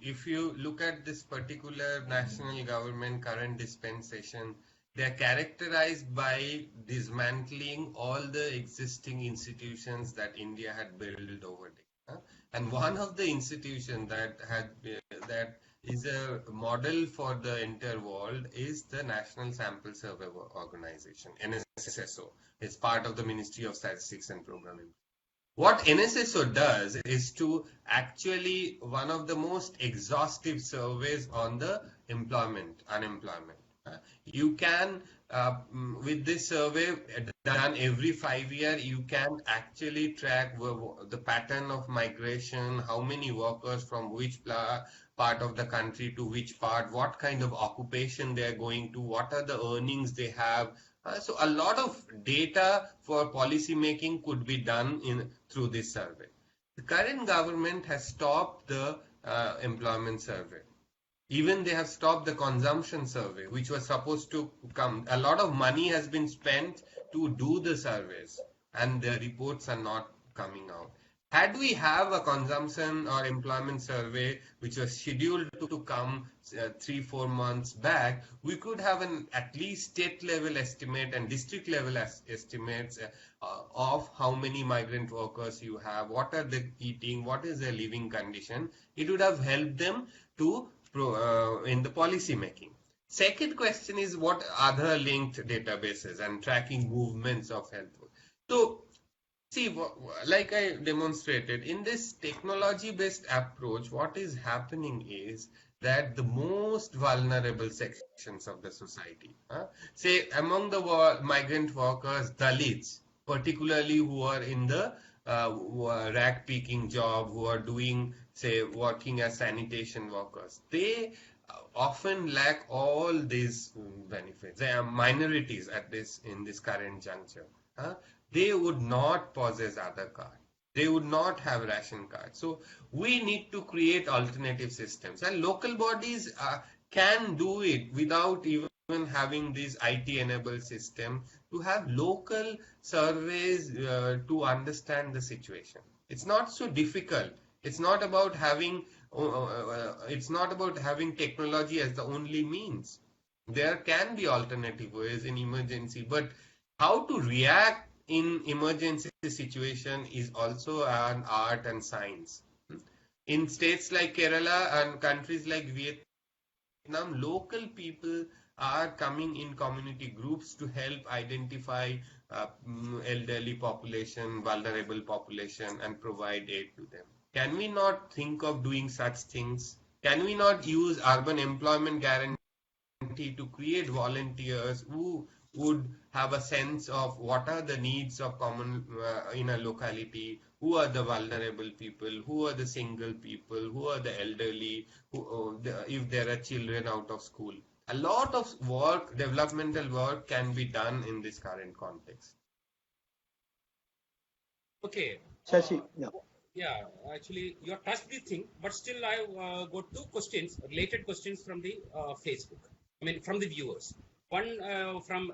If you look at this particular national government current dispensation, they are characterized by dismantling all the existing institutions that India had built over there. And one of the institutions that is a model for the entire world is the National Sample Survey Organization, NSSO. It's part of the Ministry of Statistics and Programming. What NSSO does is to actually one of the most exhaustive surveys on the unemployment. You can, with this survey done every 5 years, you can actually track the pattern of migration, how many workers from which part of the country to which part, what kind of occupation they are going to, what are the earnings they have. So a lot of data for policy making could be done through this survey. The current government has stopped the employment survey. Even they have stopped the consumption survey, which was supposed to come. A lot of money has been spent to do the surveys, and the reports are not coming out. Had we have a consumption or employment survey which was scheduled to come 3-4 months back, we could have an at least state level estimate and district level estimates of how many migrant workers you have, what are they eating, what is their living condition. It would have helped them to in the policy making. Second question is what other linked databases and tracking movements of health. So see, like I demonstrated, in this technology-based approach, what is happening is that the most vulnerable sections of the society, say among the migrant workers, Dalits, particularly who are in the rag-picking job, who are doing, say, working as sanitation workers, they often lack all these benefits. They are minorities at in this current juncture. They would not possess Aadhaar card. They would not have ration card. So we need to create alternative systems, and local bodies can do it without even having this IT-enabled system to have local surveys to understand the situation. It's not so difficult. It's not about having technology as the only means. There can be alternative ways in emergency, but how to react in emergency situation is also an art and science. In states like Kerala and countries like Vietnam, local people are coming in community groups to help identify elderly population, vulnerable population, and provide aid to them. Can we not think of doing such things? Can we not use urban employment guarantee to create volunteers who would have a sense of what are the needs of common in a locality, who are the vulnerable people, who are the single people, who are the elderly, if there are children out of school. A lot of work, developmental work, can be done in this current context. Okay. Shashi, yeah. Yeah, actually, you touched the thing, but still I got two questions, related questions from the Facebook. I mean, from the viewers. One from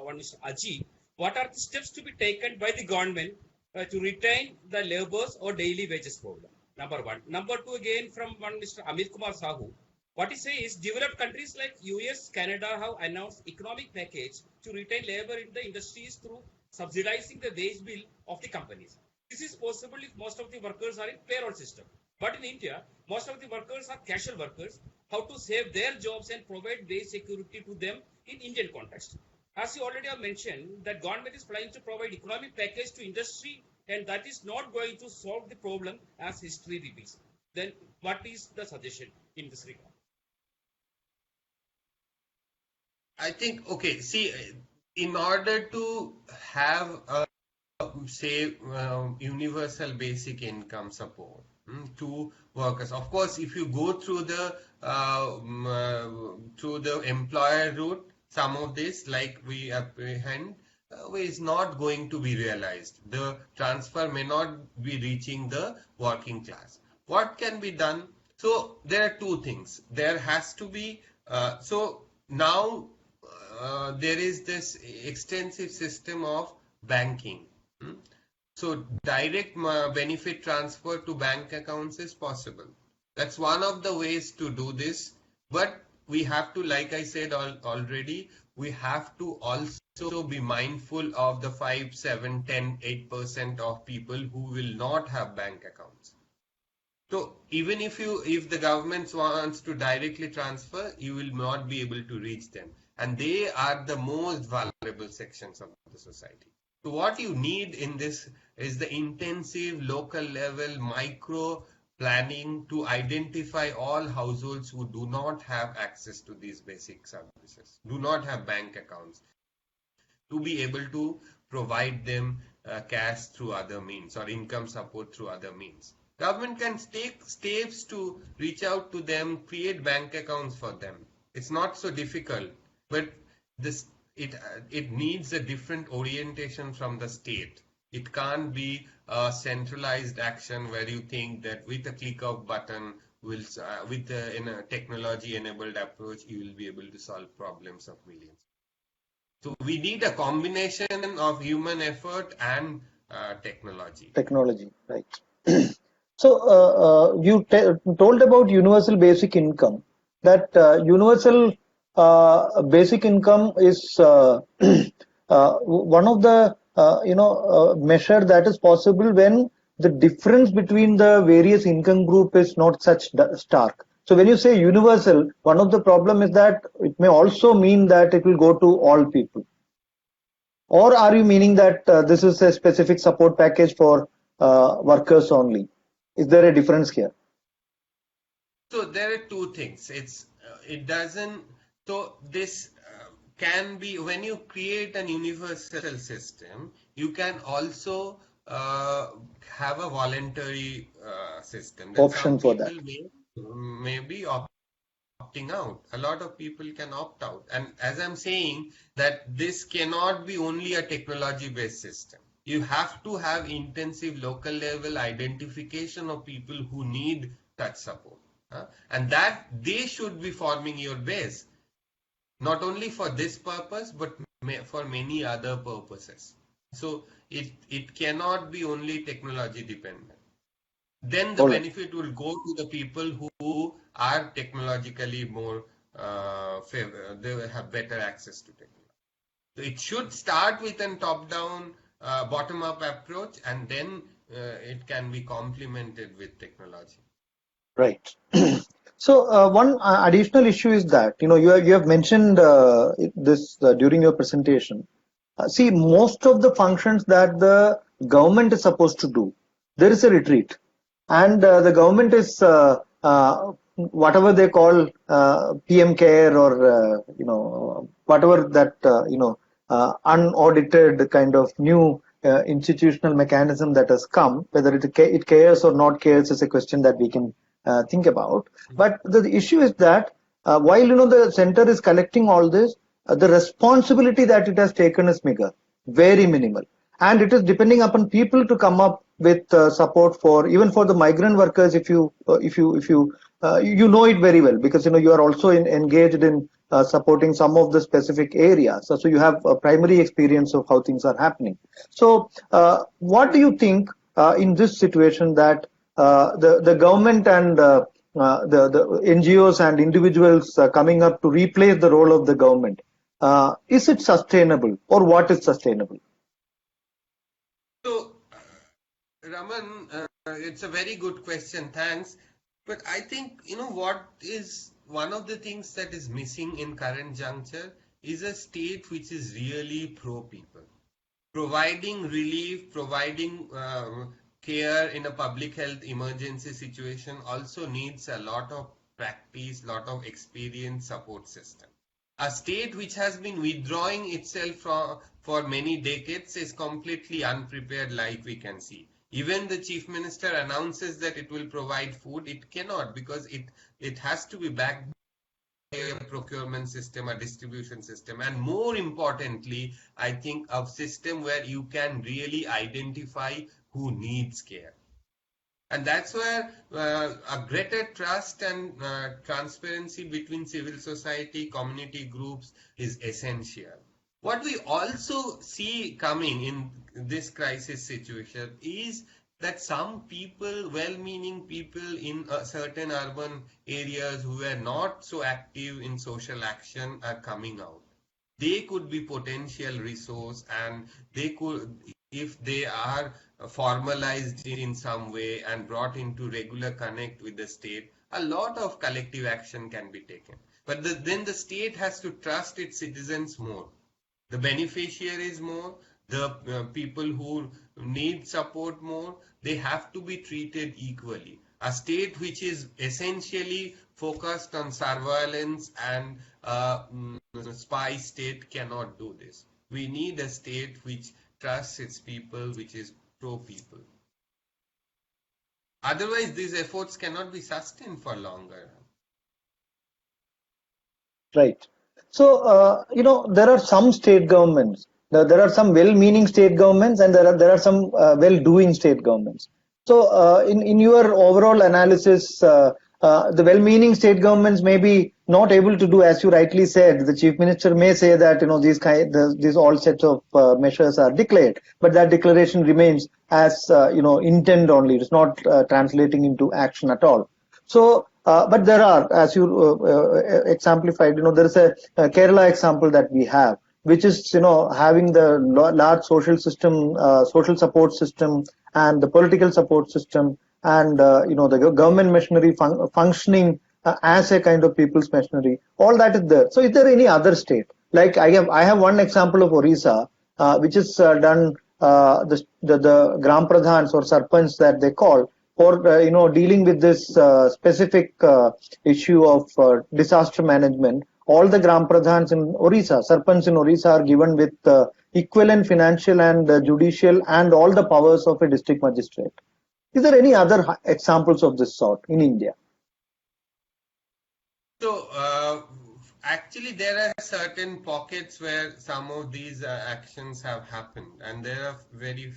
one Mr. Aji. What are the steps to be taken by the government to retain the laborers or daily wages problem? Number one. Number two, again from one Mr. Amit Kumar Sahu. What he says is developed countries like US, Canada have announced economic package to retain labor in the industries through subsidizing the wage bill of the companies. This is possible if most of the workers are in payroll system. But in India, most of the workers are casual workers. How to save their jobs and provide wage security to them in Indian context? As you already have mentioned, that government is planning to provide economic package to industry, and that is not going to solve the problem as history repeats. Then what is the suggestion in this regard? I think, okay, see, in order to have a, say, universal basic income support to workers, of course, if you go through the employer route, some of this, like we apprehend, is not going to be realized. The transfer may not be reaching the working class. What can be done? So there are two things. There has to be, so now there is this extensive system of banking. So direct benefit transfer to bank accounts is possible. That's one of the ways to do this. But we have to, like I said already, we have to also be mindful of the 5, 7, 10, 8% of people who will not have bank accounts. So even if the government wants to directly transfer, you will not be able to reach them. And they are the most vulnerable sections of the society. So what you need in this is the intensive local level micro planning to identify all households who do not have access to these basic services, do not have bank accounts, to be able to provide them cash through other means or income support through other means. Government can take steps to reach out to them, create bank accounts for them. It's not so difficult, but it needs a different orientation from the state. It can't be a centralized action where you think that with a click of button, with a technology-enabled approach, you will be able to solve problems of millions. So we need a combination of human effort and technology. Technology, right. So you told about universal basic income. That universal basic income is one of the measure that is possible when the difference between the various income group is not such stark. So when you say universal, one of the problem is that it may also mean that it will go to all people. Or are you meaning that this is a specific support package for workers only? Is there a difference here? So there are two things. It doesn't. So this can be, when you create an universal system, you can also have a voluntary system. That Option some for people that. may be opting out. A lot of people can opt out. And as I'm saying, that this cannot be only a technology-based system. You have to have intensive local level identification of people who need such support. And that they should be forming your base, not only for this purpose, but for many other purposes. So it cannot be only technology dependent. Then the benefit will go to the people who are technologically more they will have better access to technology. So it should start with a top-down, bottom-up approach, and then it can be complemented with technology. Right. So one additional issue is that you have mentioned this during your presentation. See, most of the functions that the government is supposed to do, there is a retreat, and the government is whatever they call PM care or whatever that unaudited kind of new institutional mechanism that has come. Whether it cares or not cares is a question that we can think about. But the issue is that while the center is collecting all this, the responsibility that it has taken is very minimal, and it is depending upon people to come up with support for even for the migrant workers. If you know it very well, because you are also engaged in supporting some of the specific areas, so you have a primary experience of how things are happening. So what do you think in this situation that the government and the NGOs and individuals coming up to replace the role of the government, is it sustainable, or what is sustainable? So, Raman, it's a very good question. Thanks. But I think, what is one of the things that is missing in current juncture is a state which is really pro-people. Providing relief, providing care in a public health emergency situation also needs a lot of practice, lot of experience support system. A state which has been withdrawing itself for many decades is completely unprepared, like we can see. Even the chief minister announces that it will provide food. It cannot, because it has to be backed by a procurement system, a distribution system, and more importantly, I think a system where you can really identify who needs care. And that's where a greater trust and transparency between civil society, community groups is essential. What we also see coming in this crisis situation is that some people, well-meaning people in certain urban areas who are not so active in social action are coming out. They could be potential resource, and they could, if they are formalized in some way and brought into regular connect with the state, a lot of collective action can be taken. But then the state has to trust its citizens more, the beneficiaries more, the people who need support more. They have to be treated equally. A state which is essentially focused on surveillance and spy state cannot do this. We need a state which trusts its people, which is pro-people. Otherwise, these efforts cannot be sustained for longer. Right. So, there are some state governments. There are some well-meaning state governments, and there are some well-doing state governments. So, in your overall analysis, the well-meaning state governments may be not able to do, as you rightly said. The chief minister may say that these all sets of measures are declared, but that declaration remains as intent only. It's not translating into action at all. So, but there are, as you exemplified, there is a Kerala example that we have, which is having the large social system, social support system, and the political support system, and the government machinery functioning as a kind of people's machinery. All that is there. So, is there any other state? Like I have one example of Orissa, which is done the Gram Pradhans or Sarpanch that they call for dealing with this specific issue of disaster management. All the Gram Pradhans in Orissa, Sarpanch in Orissa, are given with equivalent financial and judicial and all the powers of a district magistrate. Is there any other examples of this sort in India? So, actually, there are certain pockets where some of these actions have happened, and there are very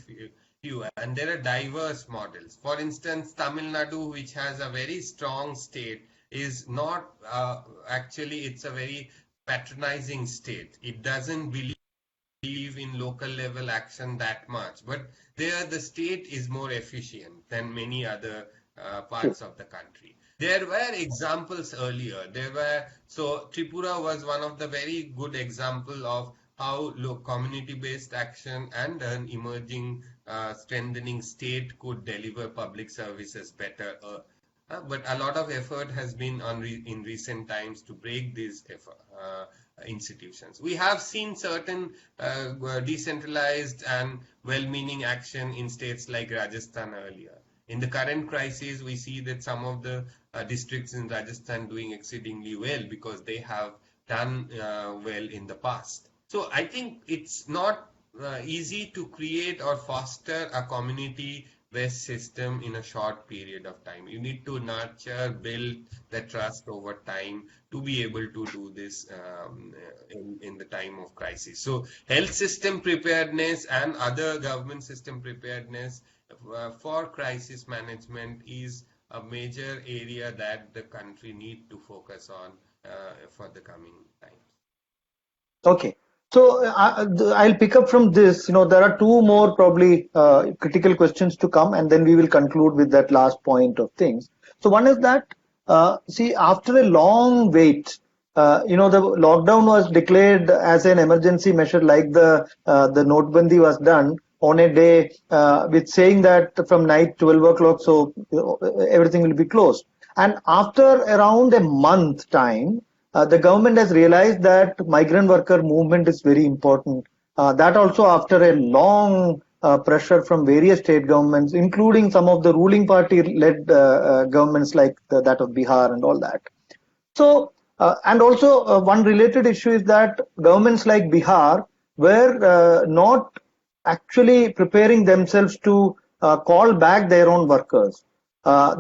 few, and there are diverse models. For instance, Tamil Nadu, which has a very strong state, is not actually, it's a very patronizing state. It doesn't believe in local level action that much, but there the state is more efficient than many other parts of the country. There were examples earlier. So Tripura was one of the very good example of how community-based action and an emerging strengthening state could deliver public services better. But a lot of effort has been in recent times to break these institutions. We have seen certain decentralized and well-meaning action in states like Rajasthan earlier. In the current crisis, we see that some of the districts in Rajasthan doing exceedingly well because they have done well in the past. So I think it's not easy to create or foster a community-based system in a short period of time. You need to nurture, build the trust over time to be able to do this in the time of crisis. So health system preparedness and other government system preparedness for crisis management is a major area that the country need to focus on for the coming times. Okay. So I'll pick up from this. There are two more probably critical questions to come, and then we will conclude with that last point of things. So one is that, after a long wait, the lockdown was declared as an emergency measure, like the Notbandi was done on a day with saying that from night 12 o'clock, so everything will be closed. And after around a month time, the government has realized that migrant worker movement is very important. That also after a long pressure from various state governments, including some of the ruling party-led governments like that of Bihar and all that. So, and also one related issue is that governments like Bihar were not actually preparing themselves to call back their own workers.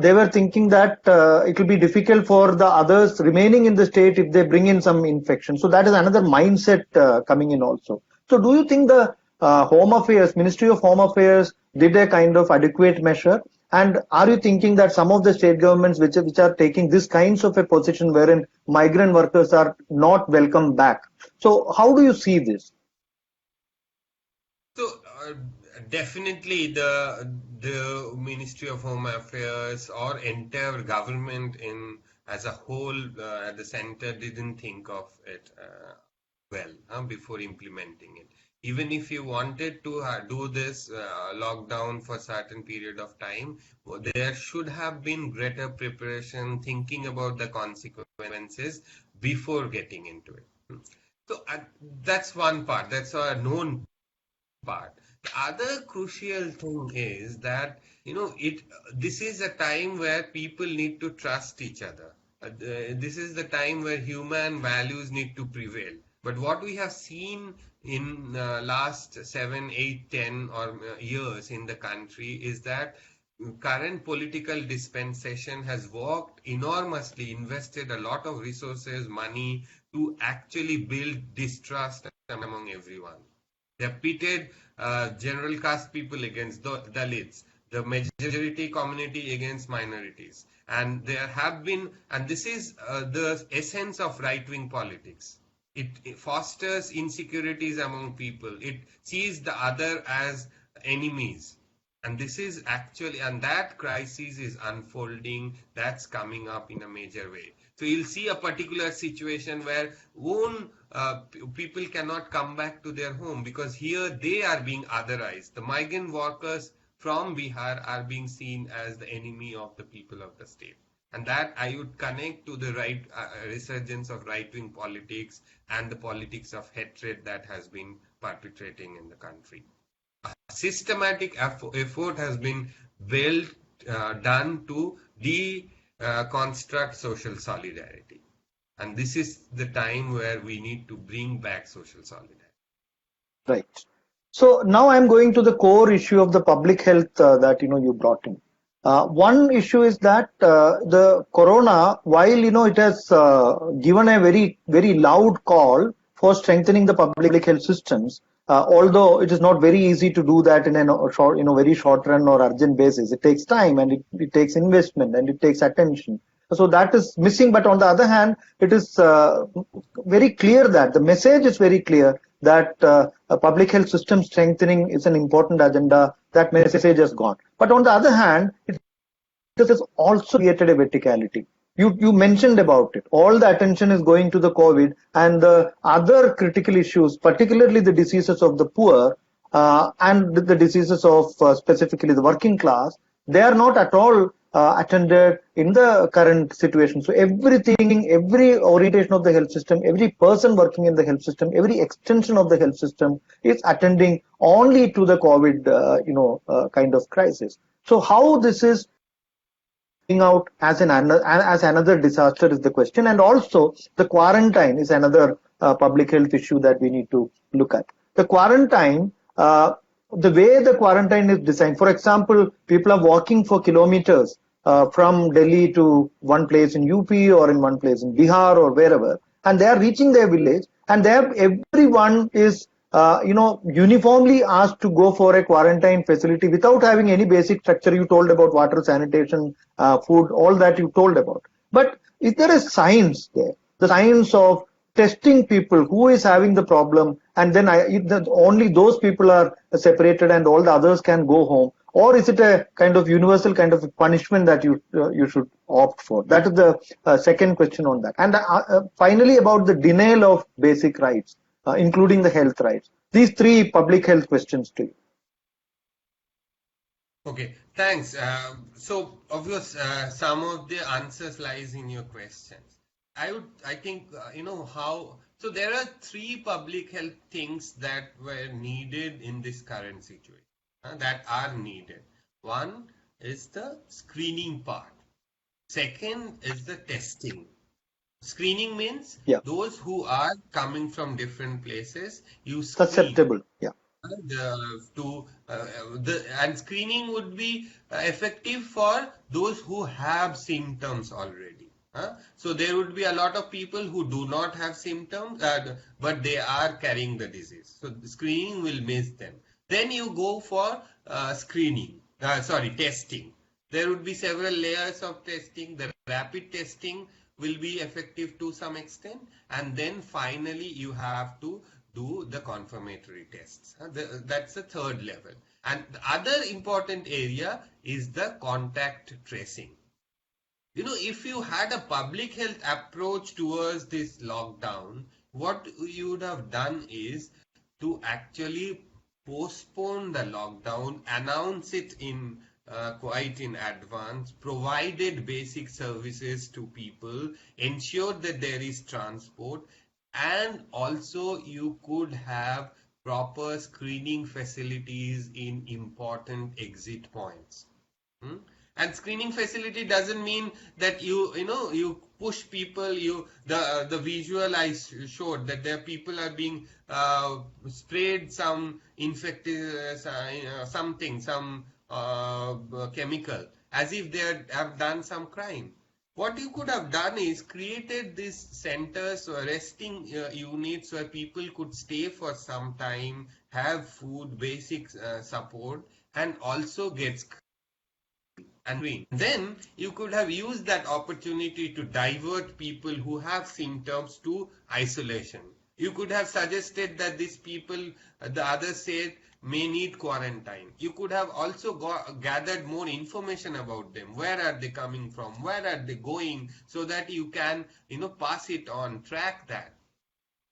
They were thinking that it will be difficult for the others remaining in the state if they bring in some infection. So that is another mindset coming in also. So do you think the Home Affairs, Ministry of Home Affairs did a kind of adequate measure? And are you thinking that some of the state governments which are taking this kinds of a position wherein migrant workers are not welcome back? So how do you see this? So definitely the Ministry of Home Affairs or entire government as a whole at the center didn't think of it well before implementing it. Even if you wanted to do this lockdown for a certain period of time, there should have been greater preparation, thinking about the consequences before getting into it. So that's one part. That's a known part. The other crucial thing is that this is a time where people need to trust each other. This is the time where human values need to prevail. But what we have seen in last 7, 8, 10 years in the country is that current political dispensation has worked enormously, invested a lot of resources, money to actually build distrust among everyone. They have pitted general caste people against Dalits. the majority community against minorities. And there have been, and this is the essence of right-wing politics. It fosters insecurities among people. It sees the other as enemies. And this is actually, and that crisis is unfolding, that's coming up in a major way. So you'll see a particular situation where people cannot come back to their home because here they are being otherized. The migrant workers from Bihar are being seen as the enemy of the people of the state. And that I would connect to the resurgence of right-wing politics and the politics of hatred that has been perpetrating in the country. A systematic effort has been done to deconstruct social solidarity. And this is the time where we need to bring back social solidarity. Right. So now I'm going to the core issue of the public health that you brought in. One issue is that the corona, while it has given a very very loud call for strengthening the public health systems, although it is not very easy to do that in a short, very short run or urgent basis. It takes time and it takes investment and it takes attention. So that is missing. But on the other hand, it is very clear that the message is very clear that a public health system strengthening is an important agenda. That message has gone. But on the other hand, it has also created a verticality. You mentioned about it. All the attention is going to the COVID and the other critical issues, particularly the diseases of the poor and the diseases of specifically the working class. They are not at all attended in the current situation. So everything, every orientation of the health system, every person working in the health system, every extension of the health system is attending only to the COVID, kind of crisis. So how this is out as another disaster is the question, and also the quarantine is another public health issue that we need to look at. The quarantine, the way the quarantine is designed, for example, people are walking for kilometers from Delhi to one place in UP or in one place in Bihar or wherever, and they are reaching their village, and everyone is uniformly asked to go for a quarantine facility without having any basic structure. You told about water, sanitation, food, all that you told about. But is there a science there? The science of testing people who is having the problem, and then only those people are separated and all the others can go home? Or is it a kind of universal kind of punishment that you should opt for? That is the second question on that. And finally, about the denial of basic rights, including the health rights. These three public health questions to you. Okay, thanks. So, obvious, some of the answers lies in your questions. I think, so there are three public health things that were needed in this current situation, that are needed. One is the screening part. Second is the testing. Screening means those who are coming from different places, you screen. Susceptible, and screening would be effective for those who have symptoms already. So there would be a lot of people who do not have symptoms, but they are carrying the disease. So the screening will miss them. Then you go for testing. There would be several layers of testing. The rapid testing will be effective to some extent, and then finally you have to do the confirmatory tests. That's the third level. And the other important area is the contact tracing. If you had a public health approach towards this lockdown, what you would have done is to actually postpone the lockdown, announce it in quite in advance, provided basic services to people, ensure that there is transport, and also you could have proper screening facilities in important exit points. And screening facility doesn't mean that you push people. The visual I showed that there people are being sprayed some infected some chemical as if they have done some crime. What you could have done is created these centers or resting units where people could stay for some time, have food, basic support, and also get and green. Then you could have used that opportunity to divert people who have symptoms to isolation. You could have suggested that these people, the others said, may need quarantine. You could have also gathered more information about them. Where are they coming from? Where are they going? So that you can, pass it on, track that.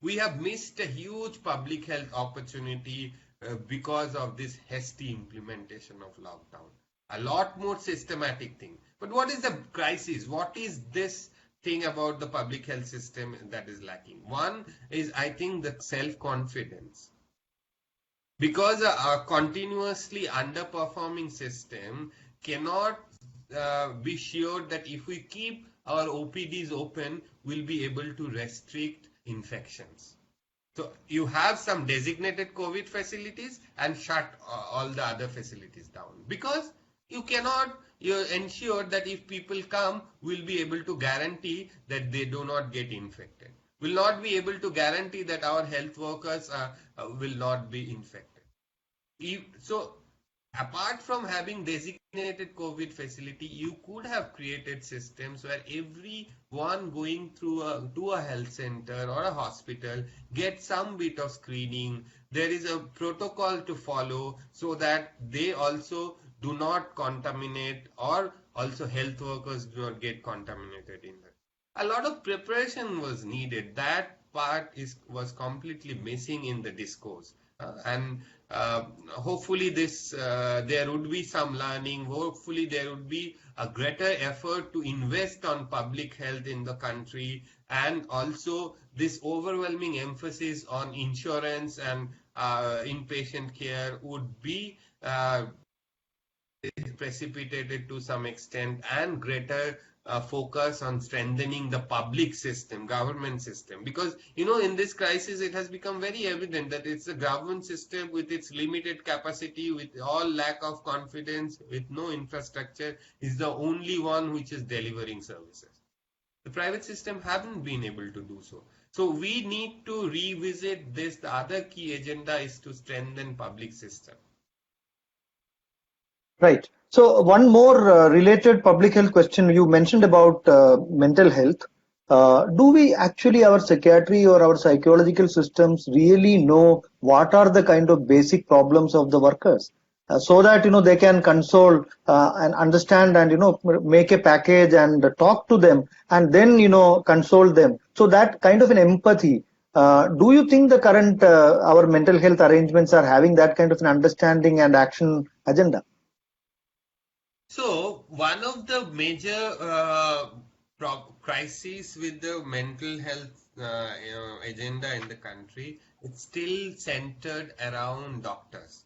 We have missed a huge public health opportunity because of this hasty implementation of lockdown. A lot more systematic thing. But what is the crisis? What is this thing about the public health system that is lacking? One is, I think, the self-confidence. Because a continuously underperforming system cannot be sure that if we keep our OPDs open, we'll be able to restrict infections. So you have some designated COVID facilities and shut all the other facilities down, because you cannot ensure that if people come, we'll be able to guarantee that they do not get infected. We'll not be able to guarantee that our health workers will not be infected. So apart from having designated COVID facility, you could have created systems where everyone going through to a health center or a hospital gets some bit of screening. There is a protocol to follow so that they also do not contaminate, or also health workers do not get contaminated in that. A lot of preparation was needed. That part was completely missing in the discourse. And hopefully there would be some learning. Hopefully there would be a greater effort to invest on public health in the country, and also this overwhelming emphasis on insurance and inpatient care would be precipitated to some extent, and greater focus on strengthening the public system, government system. Because, in this crisis, it has become very evident that it's the government system with its limited capacity, with all lack of confidence, with no infrastructure, is the only one which is delivering services. The private system haven't been able to do so. So we need to revisit this. The other key agenda is to strengthen public system. Right. So one more related public health question. You mentioned about mental health. Do we actually, our psychiatry or our psychological systems, really know what are the kind of basic problems of the workers, so that they can console and understand and make a package and talk to them, and then console them. So that kind of an empathy. Do you think the current our mental health arrangements are having that kind of an understanding and action agenda? So one of the major crises with the mental health agenda in the country, it's still centered around doctors.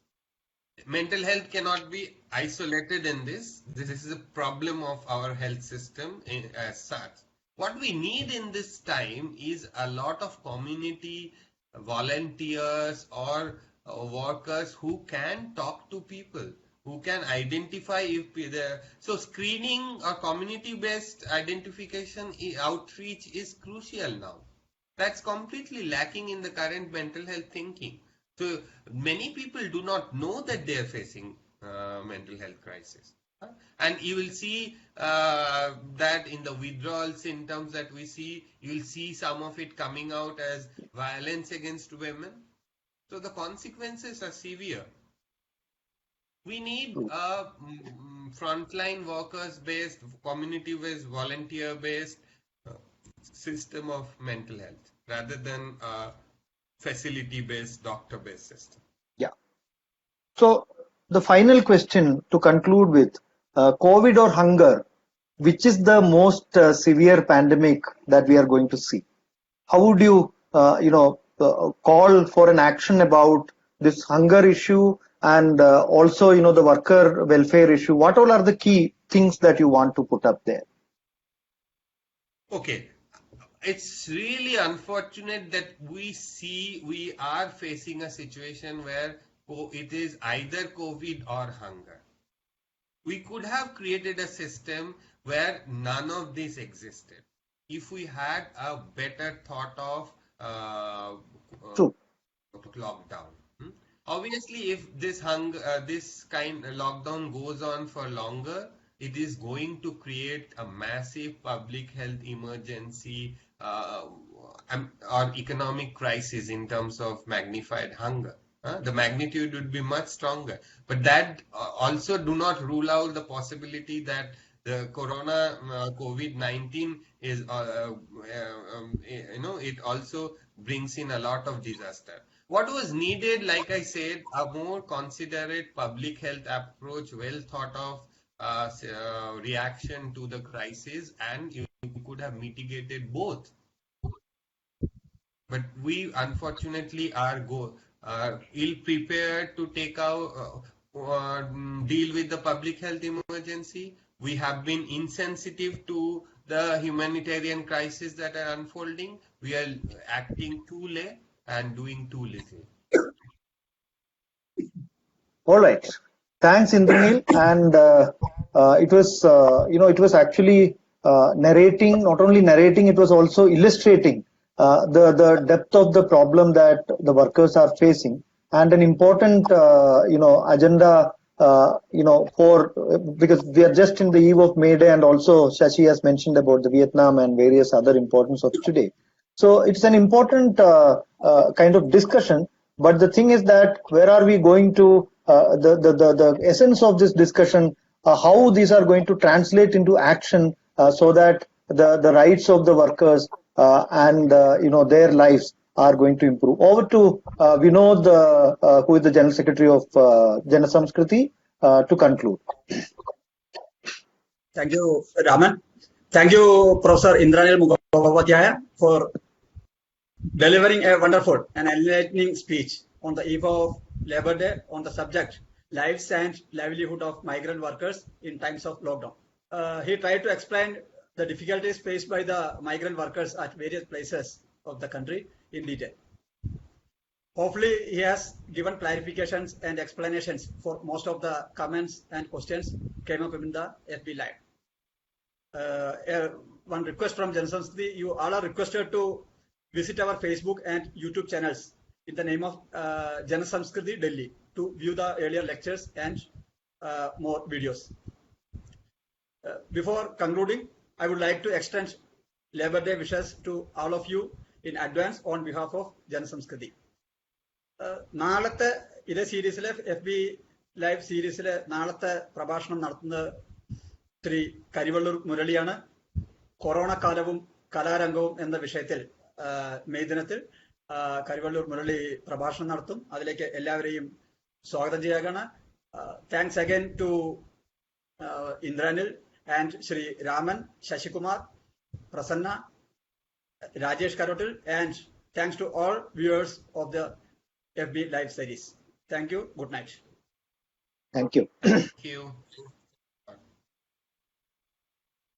Mental health cannot be isolated in this. This is a problem of our health system as such. What we need in this time is a lot of community volunteers or workers who can talk to people, who can identify so screening or community-based identification outreach is crucial now. That's completely lacking in the current mental health thinking. So many people do not know that they are facing mental health crisis. And you will see that in the withdrawal symptoms that we see, you will see some of it coming out as violence against women. So the consequences are severe. We need a frontline workers-based, community-based, volunteer-based system of mental health rather than a facility-based, doctor-based system. Yeah. So the final question to conclude with, COVID or hunger, which is the most severe pandemic that we are going to see? How would you, call for an action about this hunger issue and also, the worker welfare issue? What all are the key things that you want to put up there? Okay. It's really unfortunate that we are facing a situation where it is either COVID or hunger. We could have created a system where none of this existed if we had a better thought of lockdown. Obviously, if this kind of lockdown goes on for longer, it is going to create a massive public health emergency or economic crisis in terms of magnified hunger. The magnitude would be much stronger. But that also do not rule out the possibility that the COVID-19 is, it also brings in a lot of disaster. What was needed, like I said, a more considerate public health approach, well thought of reaction to the crisis, and you could have mitigated both. But we unfortunately are ill prepared to take out deal with the public health emergency. We have been insensitive to the humanitarian crisis that are unfolding. We are acting too late and doing too little. All right. Thanks, Indranil. And it was, it was actually narrating, not only narrating, it was also illustrating the depth of the problem that the workers are facing, and an important, agenda, because we are just in the eve of May Day, and also Shashi has mentioned about the Vietnam and various other importance of today. So it's an important kind of discussion. But the thing is that where are we going to, the essence of this discussion, how these are going to translate into action so that the rights of the workers and their lives are going to improve. Over to Vinod, who is the General Secretary of Jana Samskriti, to conclude. Thank you, Raman. Thank you, Professor Indranil Mukhopadhyaya, for delivering a wonderful and enlightening speech on the eve of Labor Day on the subject lives and livelihood of migrant workers in times of lockdown. He tried to explain the difficulties faced by the migrant workers at various places of the country in detail. Hopefully, he has given clarifications and explanations for most of the comments and questions came up in the FB Live. One request from Jana Samskriti, you all are requested to visit our Facebook and YouTube channels in the name of Jana Samskriti Delhi to view the earlier lectures and more videos. Before concluding, I would like to extend Labor Day wishes to all of you in advance on behalf of Jana Samskriti. നാളത്തെ ഇതേ സീരീസിലെ FB live സീരീസിലെ നാളത്തെ പ്രഭാഷണം നടത്തുന്നത് Shri Karivellur മുരളിയാണ്. Corona കാലവും കലാരംഗവും എന്ന വിഷയത്തിൽ മെയ് ദിനത്തിൽ കരിവള്ളൂർ മുരളി പ്രഭാഷണം നടത്തും. അതിലേക്ക് എല്ലാവരെയും സ്വാഗതം ചെയ്യുകയാണ്. Thanks again to Indranil and Shri Raman, Shashikumar, Prasanna, Rajesh Karotil, and thanks to all viewers of the FB Live series. Thank you. Good night. Thank you. Thank you.